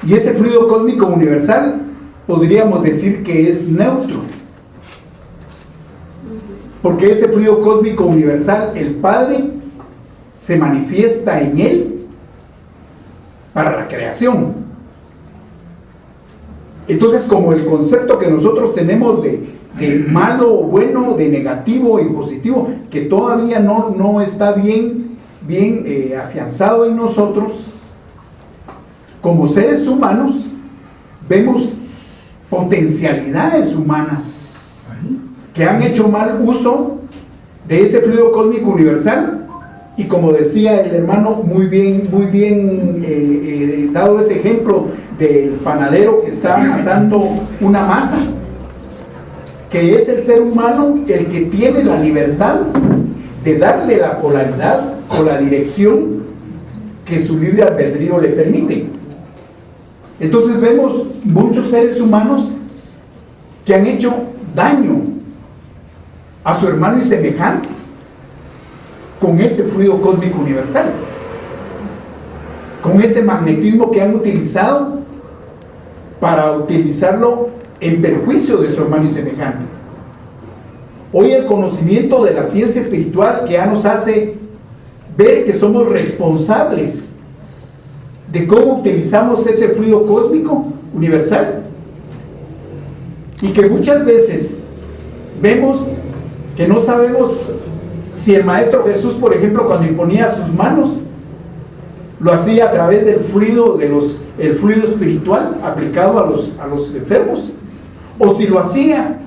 y ese fluido cósmico universal podríamos decir que es neutro, porque ese fluido cósmico universal, el Padre se manifiesta en él para la creación. Entonces, como el concepto que nosotros tenemos de malo o bueno, de negativo y positivo, que todavía no está bien afianzado en nosotros, como seres humanos vemos potencialidades humanas que han hecho mal uso de ese fluido cósmico universal. Y como decía el hermano, muy bien dado ese ejemplo del panadero que está amasando una masa, que es el ser humano el que tiene la libertad de darle la polaridad o la dirección que su libre albedrío le permite. Entonces vemos muchos seres humanos que han hecho daño a su hermano y semejante con ese fluido cósmico universal, con ese magnetismo que han utilizado para utilizarlo en perjuicio de su hermano y semejante. Hoy el conocimiento de la ciencia espiritual, que ya nos hace ver que somos responsables de cómo utilizamos ese fluido cósmico universal, y que muchas veces vemos que no sabemos si el Maestro Jesús, por ejemplo, cuando imponía sus manos, lo hacía a través del fluido, el fluido espiritual aplicado a los enfermos, o si lo hacía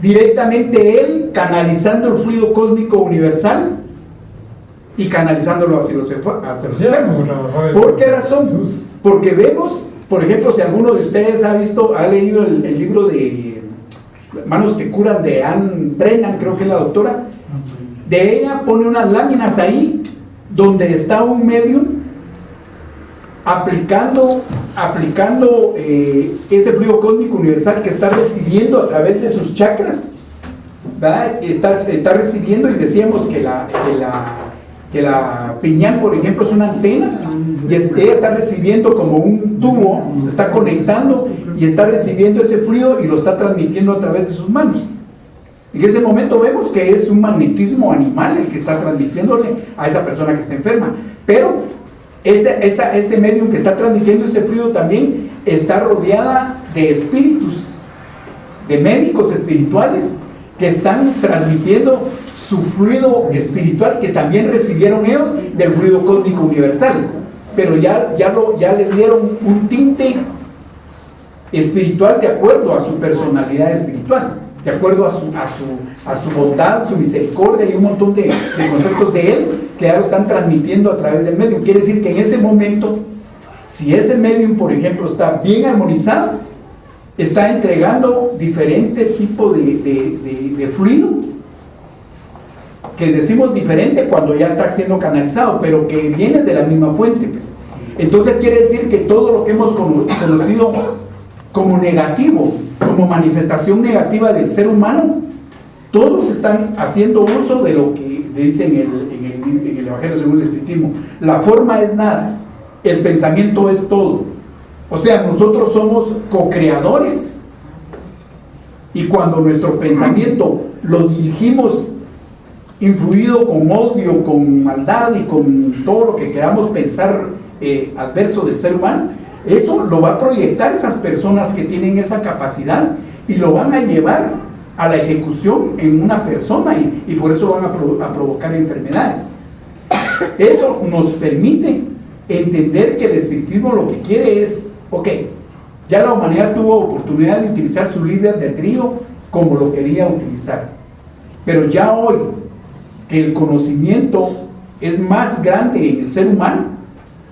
directamente él, canalizando el fluido cósmico universal y canalizándolo hacia los enfermos. ¿Por qué razón? Porque vemos, por ejemplo, si alguno de ustedes ha leído el libro de Manos que Curan de Anne Brennan, creo que es la doctora, de ella pone unas láminas ahí donde está un medium aplicando ese fluido cósmico universal que está recibiendo a través de sus chakras, ¿verdad? Está recibiendo, y decíamos que la piñal, por ejemplo, es una antena, y ella está recibiendo como un tubo, se está conectando y está recibiendo ese fluido y lo está transmitiendo a través de sus manos. En ese momento vemos que es un magnetismo animal el que está transmitiéndole a esa persona que está enferma, pero ese medium que está transmitiendo ese fluido también está rodeada de espíritus, de médicos espirituales que están transmitiendo su fluido espiritual, que también recibieron ellos del fluido cósmico universal, pero ya le dieron un tinte espiritual de acuerdo a su personalidad espiritual, de acuerdo a su bondad, su misericordia y un montón de conceptos de él que ya lo están transmitiendo a través del medium. Quiere decir que en ese momento, si ese medium, por ejemplo, está bien armonizado, está entregando diferente tipo de fluido que decimos diferente cuando ya está siendo canalizado, pero que viene de la misma fuente, pues. Entonces quiere decir que todo lo que hemos conocido como negativo, como manifestación negativa del ser humano, todos están haciendo uso de lo que dice en el Evangelio según el Espiritismo. La forma es nada, el pensamiento es todo. O sea, nosotros somos co-creadores, y cuando nuestro pensamiento lo dirigimos influido con odio, con maldad y con todo lo que queramos pensar adverso del ser humano, eso lo va a proyectar esas personas que tienen esa capacidad y lo van a llevar a la ejecución en una persona, y por eso van a provocar enfermedades. Eso nos permite entender que el espiritismo lo que quiere es, ok, ya la humanidad tuvo oportunidad de utilizar su libre albedrío como lo quería utilizar, pero ya hoy que el conocimiento es más grande en el ser humano,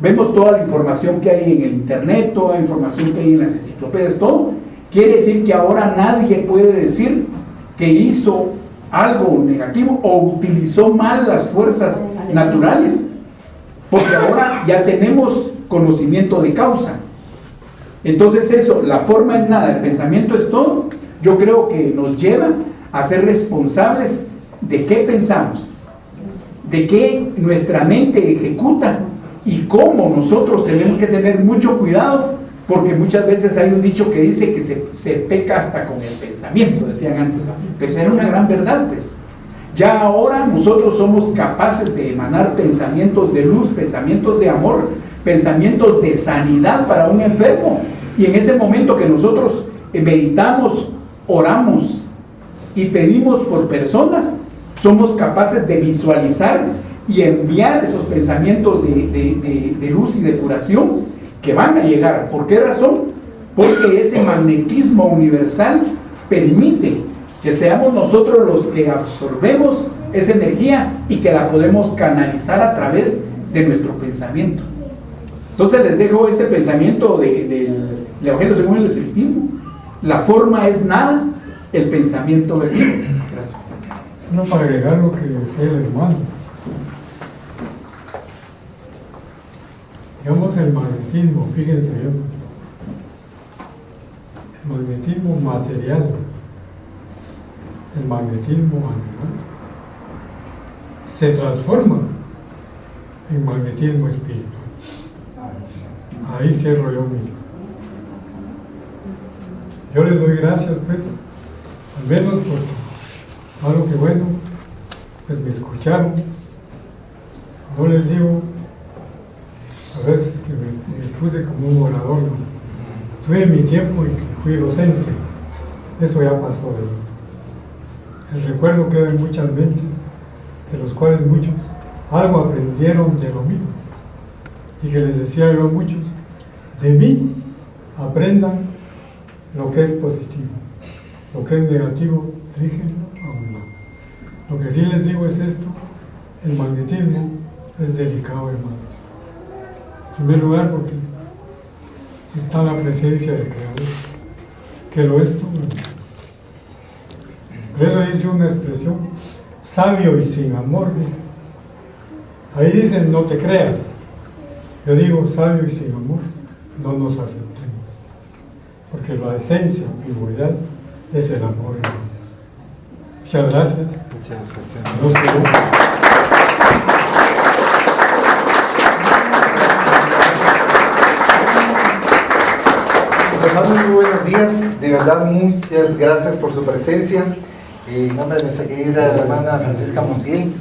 vemos toda la información que hay en el internet, toda la información que hay en las enciclopedias, todo, quiere decir que ahora nadie puede decir que hizo algo negativo o utilizó mal las fuerzas naturales, porque ahora ya tenemos conocimiento de causa. Entonces eso, la forma es nada, el pensamiento es todo, yo creo que nos lleva a ser responsables de qué pensamos, de qué nuestra mente ejecuta y cómo nosotros tenemos que tener mucho cuidado, porque muchas veces hay un dicho que dice que se peca hasta con el pensamiento, decían antes, pues era una gran verdad, pues. Ya ahora nosotros somos capaces de emanar pensamientos de luz, pensamientos de amor, pensamientos de sanidad para un enfermo, y en ese momento que nosotros meditamos, oramos y pedimos por personas, somos capaces de visualizar y enviar esos pensamientos de luz y de curación que van a llegar. ¿Por qué razón? Porque ese magnetismo universal permite que seamos nosotros los que absorbemos esa energía y que la podemos canalizar a través de nuestro pensamiento. Entonces les dejo ese pensamiento del Evangelio según el Espiritismo. La forma es nada, el pensamiento es todo. Gracias. No, para agregar lo que decía el hermano, digamos el magnetismo, fíjense bien, el magnetismo material, el magnetismo animal, se transforma en magnetismo espiritual. Ahí cierro yo mi. Yo les doy gracias, pues, al menos por algo que bueno, pues me escucharon. No les digo a veces que me expuse como un orador, ¿no? Tuve mi tiempo y fui docente, eso ya pasó de mí. El recuerdo queda en muchas mentes, de los cuales muchos algo aprendieron de lo mío, y que les decía yo a muchos, de mí aprendan lo que es positivo, lo que es negativo, déjenlo a un lado. Lo que sí les digo es esto: el magnetismo es delicado, hermanos. En primer lugar, porque está la presencia del Creador, que lo es todo. Por eso dice una expresión, sabio y sin amor, dice. Ahí dicen, no te creas. Yo digo, sabio y sin amor, no nos aceptemos. Porque la esencia, ambigüedad, es el amor en Dios. Muchas gracias. Muchas gracias. No sé. Hermanos, muy buenos días, de verdad muchas gracias por su presencia. En nombre de nuestra querida hermana Francisca Montiel,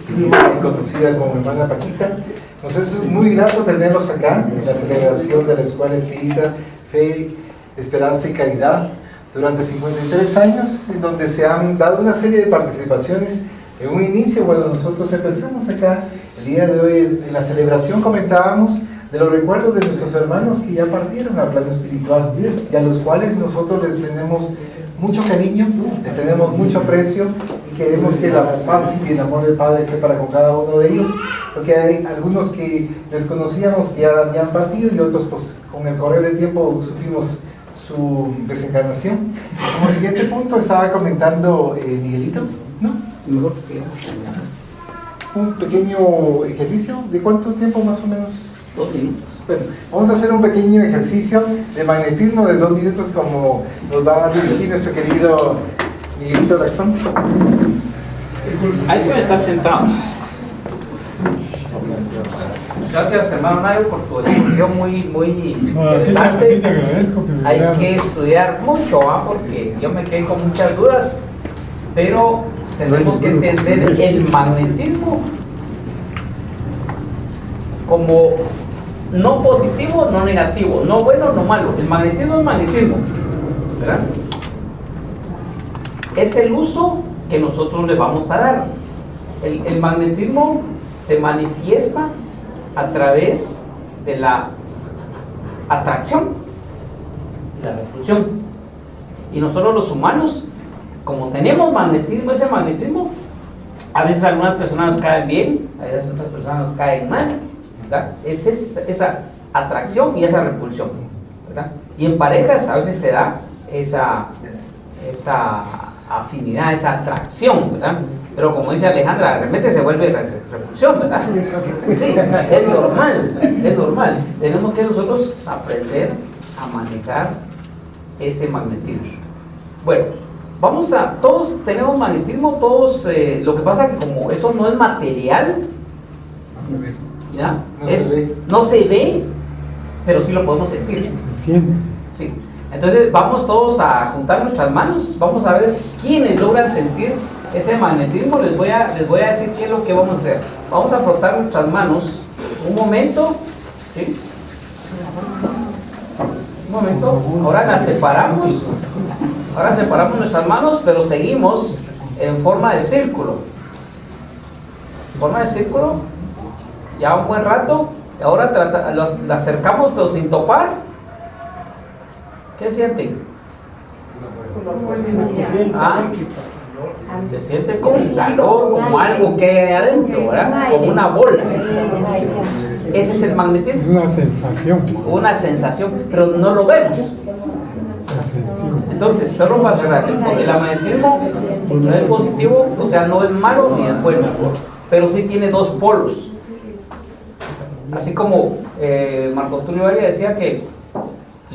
conocida como hermana Paquita, nos es muy grato tenerlos acá en la celebración de la Escuela Espírita Fe, Esperanza y Caridad durante 53 años, en donde se han dado una serie de participaciones. En un inicio, bueno, nosotros empezamos acá el día de hoy en la celebración, comentábamos de los recuerdos de nuestros hermanos que ya partieron al plano espiritual y a los cuales nosotros les tenemos mucho cariño, les tenemos mucho aprecio y queremos que la paz y el amor del Padre esté para con cada uno de ellos, porque hay algunos que desconocíamos que ya habían partido y otros pues con el correr del tiempo supimos su desencarnación. Como siguiente punto estaba comentando Miguelito, ¿no? Mejor sí. un pequeño ejercicio. ¿De cuánto tiempo más o menos? 2 minutos. Bueno, vamos a hacer un pequeño ejercicio de magnetismo de 2 minutos como nos va a dirigir nuestro querido Miguelito Daxón. Ahí pueden estar sentados. Gracias, hermano Nayo, por tu exposición muy No, a ti interesante. te agradezco que me Hay veas. que estudiar mucho, porque yo me quedé con muchas dudas, pero tenemos que entender el magnetismo como no positivo, no negativo, no bueno, no malo. El magnetismo es magnetismo, ¿verdad? Es el uso que nosotros le vamos a dar. El magnetismo se manifiesta a través de la atracción y la repulsión. Y nosotros los humanos, como tenemos magnetismo, ese magnetismo, a veces algunas personas nos caen bien, a veces otras personas nos caen mal, ¿verdad? Es esa atracción y esa repulsión, ¿verdad? Y en parejas a veces se da esa afinidad, esa atracción, ¿verdad? Pero como dice Alejandra, de repente se vuelve repulsión, ¿verdad? Sí, es normal. Tenemos que nosotros aprender a manejar ese magnetismo. Bueno, todos tenemos magnetismo, todos, lo que pasa es que como eso no es material, No se ve. ¿ya? No se ve. No se ve, pero sí lo podemos sentir. Se siente. Sí. Entonces vamos todos a juntar nuestras manos, vamos a ver quiénes logran sentir ese magnetismo. Les voy a decir qué es lo que vamos a hacer. Vamos a frotar nuestras manos un momento, ¿sí? Un momento. Ahora las separamos. Ahora separamos nuestras manos, pero seguimos en forma de círculo. En forma de círculo. Ya un buen rato. Ahora las acercamos, pero sin topar. ¿Qué sienten? ¿Ah? Se siente como un calor, como algo que hay adentro, ¿verdad? Como una bola. Ese es el Es magnetismo. una sensación. Una sensación, pero no lo vemos. La sentimos. Entonces, solo para cerrar, el magnetismo no es positivo, o sea, no es malo ni es bueno, pero sí tiene dos polos. Así como Marco Tulio Valle decía que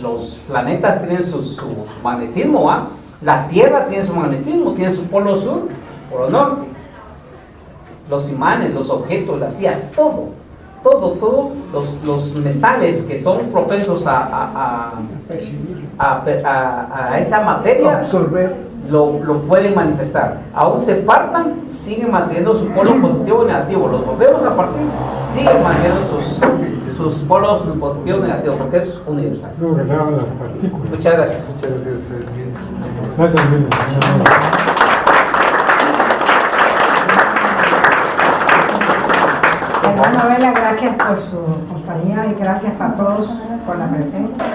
los planetas tienen su magnetismo, ¿va? La Tierra tiene su magnetismo, tiene su polo sur, polo norte. Los imanes, los objetos, las sillas, todo, los metales que son propensos a esa materia, Absorber. lo pueden manifestar. Aún se partan, siguen manteniendo su polo positivo y negativo. Los volvemos a partir, siguen manteniendo sus polos positivos y negativos, porque es universal. Lo que se llaman las partículas. Muchas gracias. Muchas gracias. Gracias, Miguel. Hermano Vela, gracias por su compañía y gracias a todos por la presencia.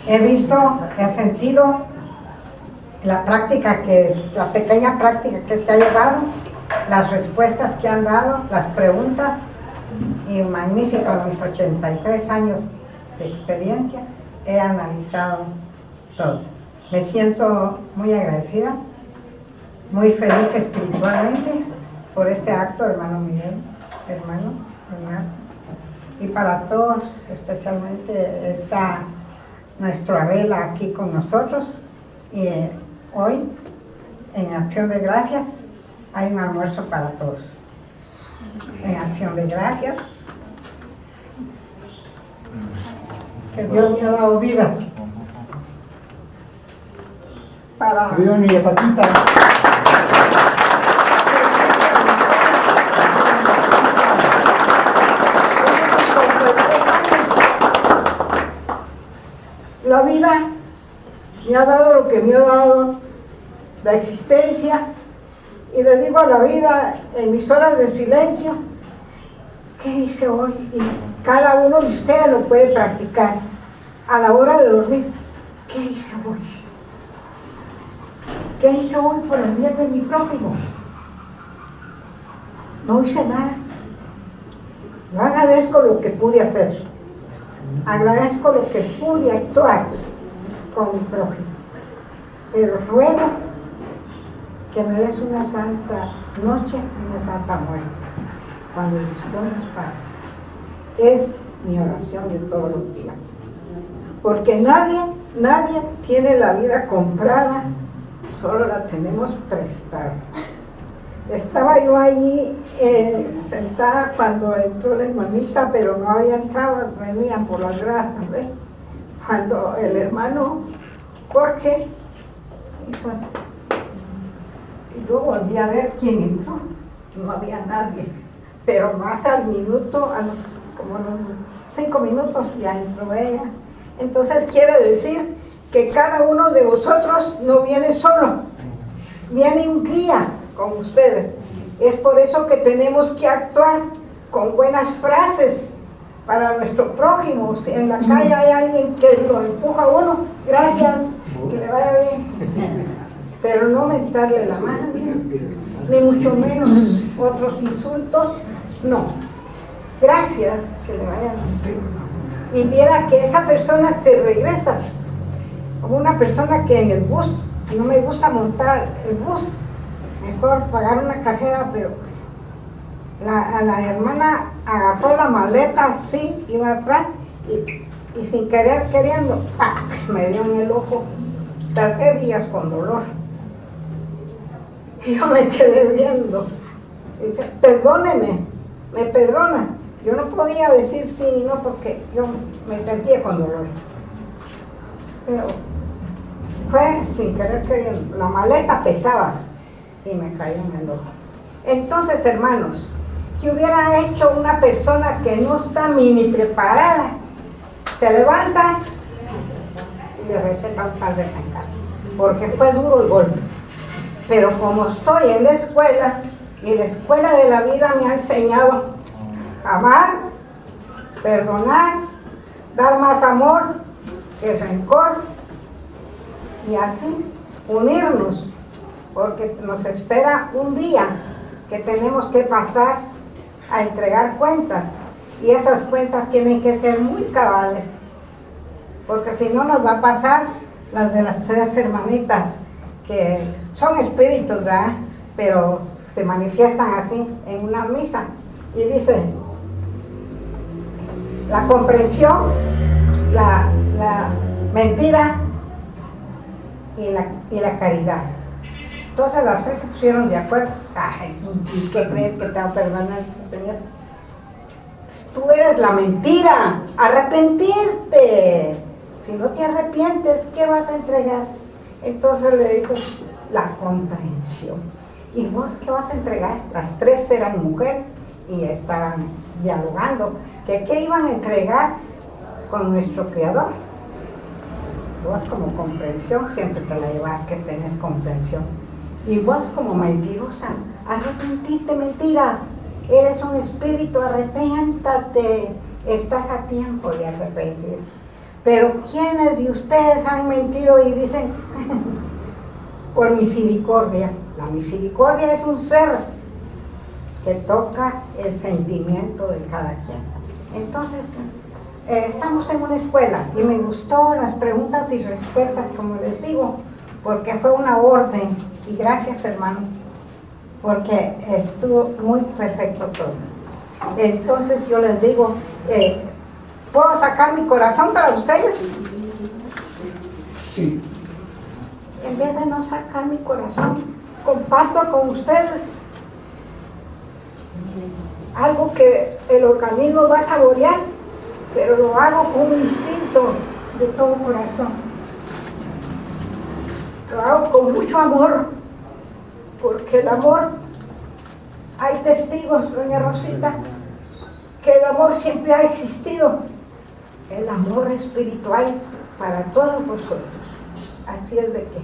He visto, he sentido la pequeña práctica que se ha llevado, las respuestas que han dado, las preguntas, y magnífico, en mis 83 años de experiencia he analizado todo. Me siento muy agradecida, muy feliz espiritualmente por este acto, hermano Miguel, hermano. Y para todos, especialmente está nuestro Abel aquí con nosotros. Y hoy, en Acción de Gracias, hay un almuerzo para todos. En Acción de Gracias, que Dios me ha dado vida para Viva mi patita. la vida me ha dado lo que me ha dado, la existencia, y le digo a la vida en mis horas de silencio, ¿qué hice hoy? Y cada uno de ustedes lo puede practicar a la hora de dormir. ¿Qué hice hoy? ¿Qué hice hoy por el bien de mi prójimo? No hice nada. Yo agradezco lo que pude hacer. Agradezco lo que pude actuar con mi prójimo. Pero ruego que me des una santa noche de Santa Muerte, cuando disponemos para. Es mi oración de todos los días. Porque nadie tiene la vida comprada, solo la tenemos prestada. Estaba yo allí sentada cuando entró la hermanita, pero no había entrado, venían por las gradas también. Cuando el hermano Jorge hizo así. Y luego volví a ver quién entró. No había nadie. Pero más al minuto, como a los 5 minutos ya entró ella. Entonces quiere decir que cada uno de vosotros no viene solo. Viene un guía con ustedes. Es por eso que tenemos que actuar con buenas frases para nuestro prójimo. Si en la calle hay alguien que lo empuja a uno, gracias, que le vaya bien. Pero no mentarle la mano, ni mucho menos otros insultos, no. Gracias, que le vaya bien. Y viera que esa persona se regresa, como una persona que en el bus, no me gusta montar el bus, mejor pagar una carrera, pero la hermana agarró la maleta así, iba atrás, y sin querer, queriendo, ¡pac!, me dio en el ojo. Tardé días con dolor. Y yo me quedé viendo. Y dice, perdóneme, me perdona. Yo no podía decir sí ni no porque yo me sentía con dolor. Pero fue sin querer queriendo. La maleta pesaba y me cayó en el ojo. Entonces, hermanos, ¿qué hubiera hecho una persona que no está mini preparada? Se levanta y le receta un par de zancas, porque fue duro el golpe. Pero como estoy en la escuela, y la escuela de la vida me ha enseñado a amar, perdonar, dar más amor que rencor, y así unirnos, porque nos espera un día que tenemos que pasar a entregar cuentas, y esas cuentas tienen que ser muy cabales, porque si no nos va a pasar las de las 3 hermanitas, que son espíritus, ¿verdad? Pero se manifiestan así en una misa, y dice, la comprensión, la mentira y la caridad. Entonces las 3 se pusieron de acuerdo. Ay, ¿y qué crees que te va a perdonar, Señor? Tú eres la mentira, arrepentirte. Si no te arrepientes, ¿qué vas a entregar? Entonces le dice, la comprensión. ¿Y vos qué vas a entregar? Las 3 eran mujeres y estaban dialogando. ¿Qué iban a entregar con nuestro Creador? Vos como comprensión, siempre te la llevas que tenés comprensión. Y vos como mentirosa, arrepentirte, mentira. Eres un espíritu, arrepiéntate. Estás a tiempo de arrepentir. Pero ¿quiénes de ustedes han mentido y dicen, por misericordia? La misericordia es un ser que toca el sentimiento de cada quien. Entonces, estamos en una escuela y me gustó las preguntas y respuestas, como les digo, porque fue una orden. Y gracias, hermano, porque estuvo muy perfecto todo. Entonces yo les digo, ¿puedo sacar mi corazón para ustedes? Sí. En vez de no sacar mi corazón, comparto con ustedes algo que el organismo va a saborear, pero lo hago con un instinto de todo corazón. Lo hago con mucho amor, porque el amor, hay testigos, doña Rosita, que el amor siempre ha existido, el amor espiritual para todos vosotros. Así es de que.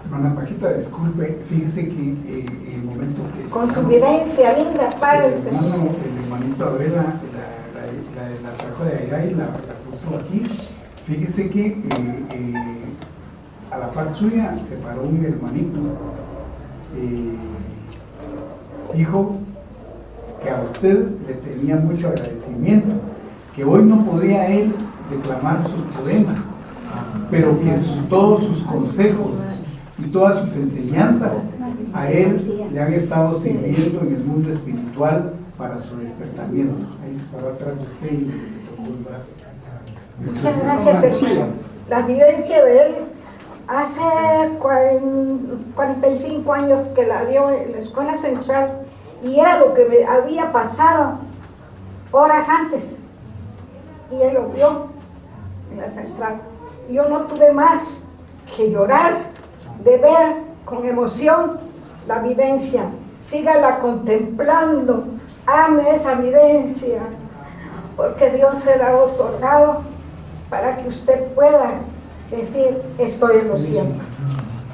Hermana Paquita, disculpe, fíjese que en el momento que... Con su evidencia linda, párese. El hermanito Abel la trajo de allá y la puso aquí. Fíjese que a la par suya se paró un hermanito. Dijo que a usted le tenía mucho agradecimiento, que hoy no podía él declamar sus poemas, pero que todos sus consejos y todas sus enseñanzas a él le han estado sirviendo en el mundo espiritual para su despertamiento. Ahí se paró atrás de usted y le tocó el brazo. Muchas gracias, hermano. La vivencia de él hace 45 años que la dio en la escuela central y era lo que me había pasado horas antes y él lo vio en la central. Yo no tuve más que llorar de ver con emoción la vivencia. Sígala contemplando, ame esa vivencia, porque Dios se la ha otorgado para que usted pueda decir, estoy en los cielos.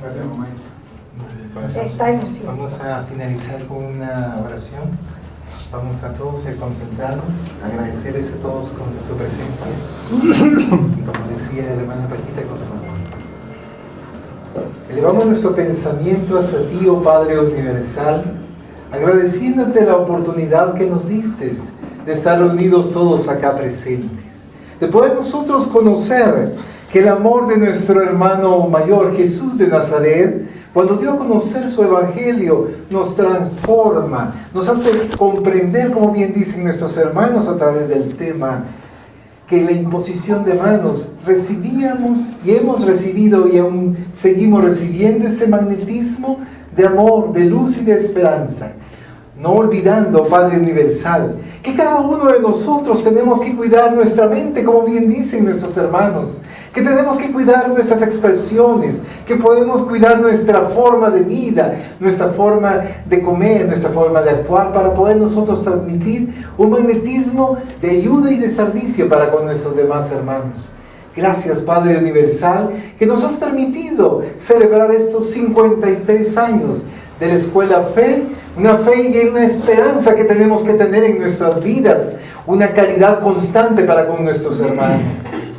Gracias, mamá. Está en los cielos. Vamos a finalizar con una oración. Vamos a todos a concentrarnos, agradecerles a todos con su presencia. Y como decía la hermana Paquita, con su amor. Elevamos nuestro pensamiento hacia ti, oh Padre Universal, agradeciéndote la oportunidad que nos diste de estar unidos todos acá presentes, de poder nosotros conocer que el amor de nuestro hermano mayor, Jesús de Nazaret, cuando dio a conocer su evangelio, nos transforma, nos hace comprender, como bien dicen nuestros hermanos a través del tema, que la imposición de manos recibíamos y hemos recibido y aún seguimos recibiendo ese magnetismo de amor, de luz y de esperanza. No olvidando, Padre Universal, que cada uno de nosotros tenemos que cuidar nuestra mente, como bien dicen nuestros hermanos, que tenemos que cuidar nuestras expresiones, que podemos cuidar nuestra forma de vida, nuestra forma de comer, nuestra forma de actuar, para poder nosotros transmitir un magnetismo de ayuda y de servicio para con nuestros demás hermanos. Gracias, Padre Universal, que nos has permitido celebrar estos 53 años de la Escuela Fe, una fe y una esperanza que tenemos que tener en nuestras vidas, una caridad constante para con nuestros hermanos.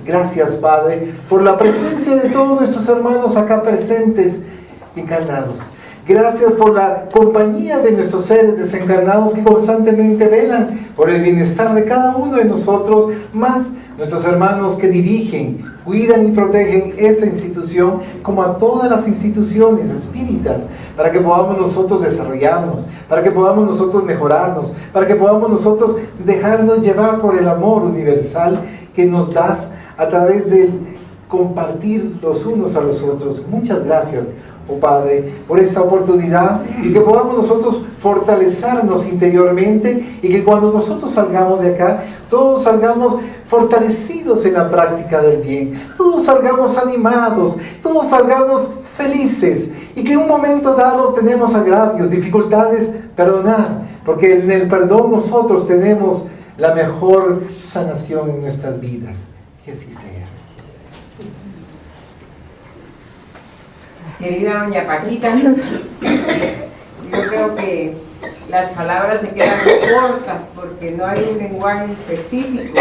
Gracias, Padre, por la presencia de todos nuestros hermanos acá presentes, encarnados. Gracias por la compañía de nuestros seres desencarnados que constantemente velan por el bienestar de cada uno de nosotros, más nuestros hermanos que dirigen, cuidan y protegen esta institución, como a todas las instituciones espíritas, para que podamos nosotros desarrollarnos, para que podamos nosotros mejorarnos, para que podamos nosotros dejarnos llevar por el amor universal que nos das a través de compartir los unos a los otros. Muchas gracias, oh Padre, por esta oportunidad y que podamos nosotros fortalecernos interiormente y que cuando nosotros salgamos de acá, todos salgamos fortalecidos en la práctica del bien, todos salgamos animados, todos salgamos felices y que en un momento dado tenemos agravios, dificultades, perdonar, porque en el perdón nosotros tenemos la mejor sanación en nuestras vidas. Que así sea. Querida doña Paquita, yo creo que las palabras se quedan cortas porque no hay un lenguaje específico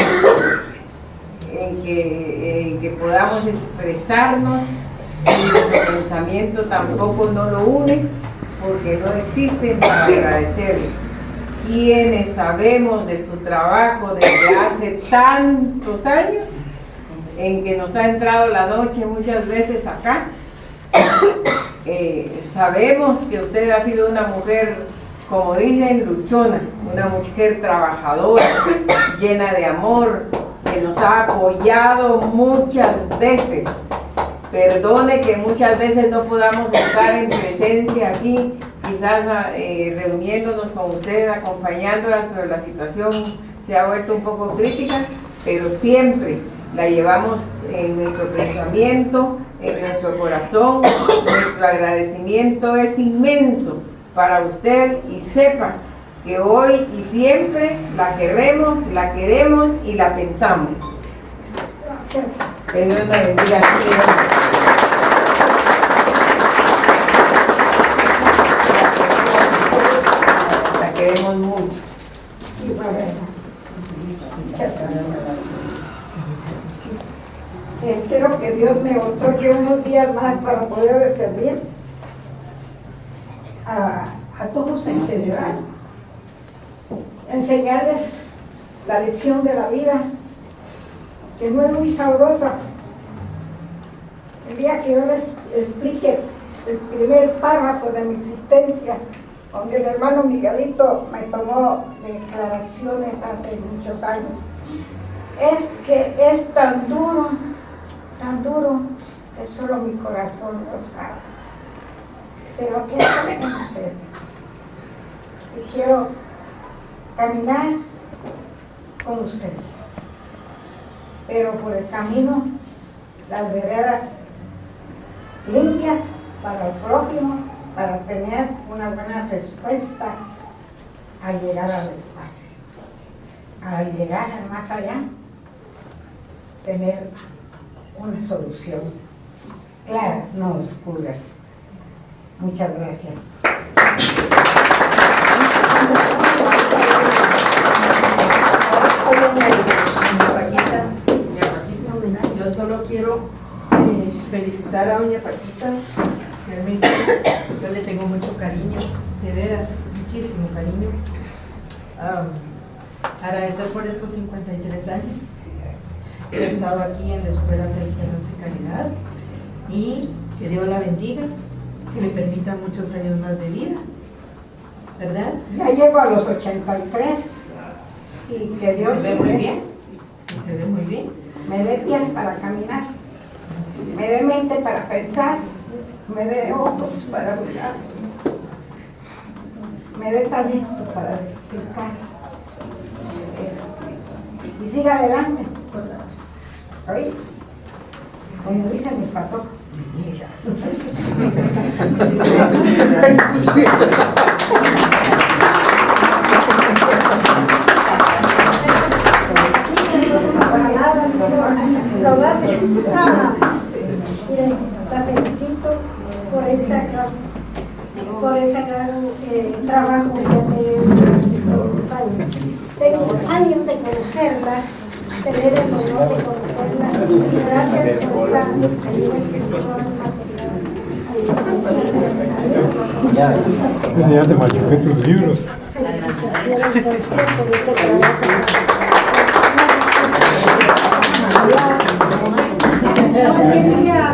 en que podamos expresarnos y nuestro pensamiento tampoco no lo une porque no existen para agradecerle. Quienes sabemos de su trabajo desde hace tantos años, en que nos ha entrado la noche muchas veces acá, sabemos que usted ha sido una mujer, como dicen, luchona, una mujer trabajadora, llena de amor, que nos ha apoyado muchas veces. Perdone que muchas veces no podamos estar en presencia aquí, quizás reuniéndonos con usted, acompañándolas, pero la situación se ha vuelto un poco crítica, pero siempre la llevamos en nuestro pensamiento, en nuestro corazón. Nuestro agradecimiento es inmenso para usted y sepa que hoy y siempre la queremos y la pensamos. Gracias. Que Dios la bendiga. La queremos mucho. Espero que Dios me otorgue unos días más para poder servir a todos en general, enseñarles la lección de la vida, que no es muy sabrosa. El día que yo les explique el primer párrafo de mi existencia, donde el hermano Miguelito me tomó declaraciones hace muchos años. Es que es tan duro, que solo mi corazón lo sabe. Pero aquí estoy con usted. Y quiero caminar con ustedes. Pero por el camino, las veredas limpias para el prójimo, para tener una buena respuesta al llegar al espacio. Al llegar al más allá, tener una solución clara, no oscura. Muchas gracias. Yo solo quiero felicitar a doña Paquita. Realmente yo le tengo mucho cariño, de veras, muchísimo cariño. Agradecer por estos 53 años que he estado aquí en la Escuela de Esperanza y Caridad, y que Dios la bendiga, que le permita muchos años más de vida, ¿verdad? Ya llego a los 83 y que Dios se ve muy bien. Se ve muy bien. Me dé pies para caminar, me dé mente para pensar, me dé ojos para mirar, me dé talento para explicar y siga adelante. ¿Oí? Como dicen mis patojos. La felicito por ese gran trabajo que ha tenido todos los años. Tengo años de conocerla, tener el honor de conocerla, y gracias por esa ayuda espiritual material. Pues ya te machuqué tus libros. Felicitaciones a usted por ese trabajo. No, es que quería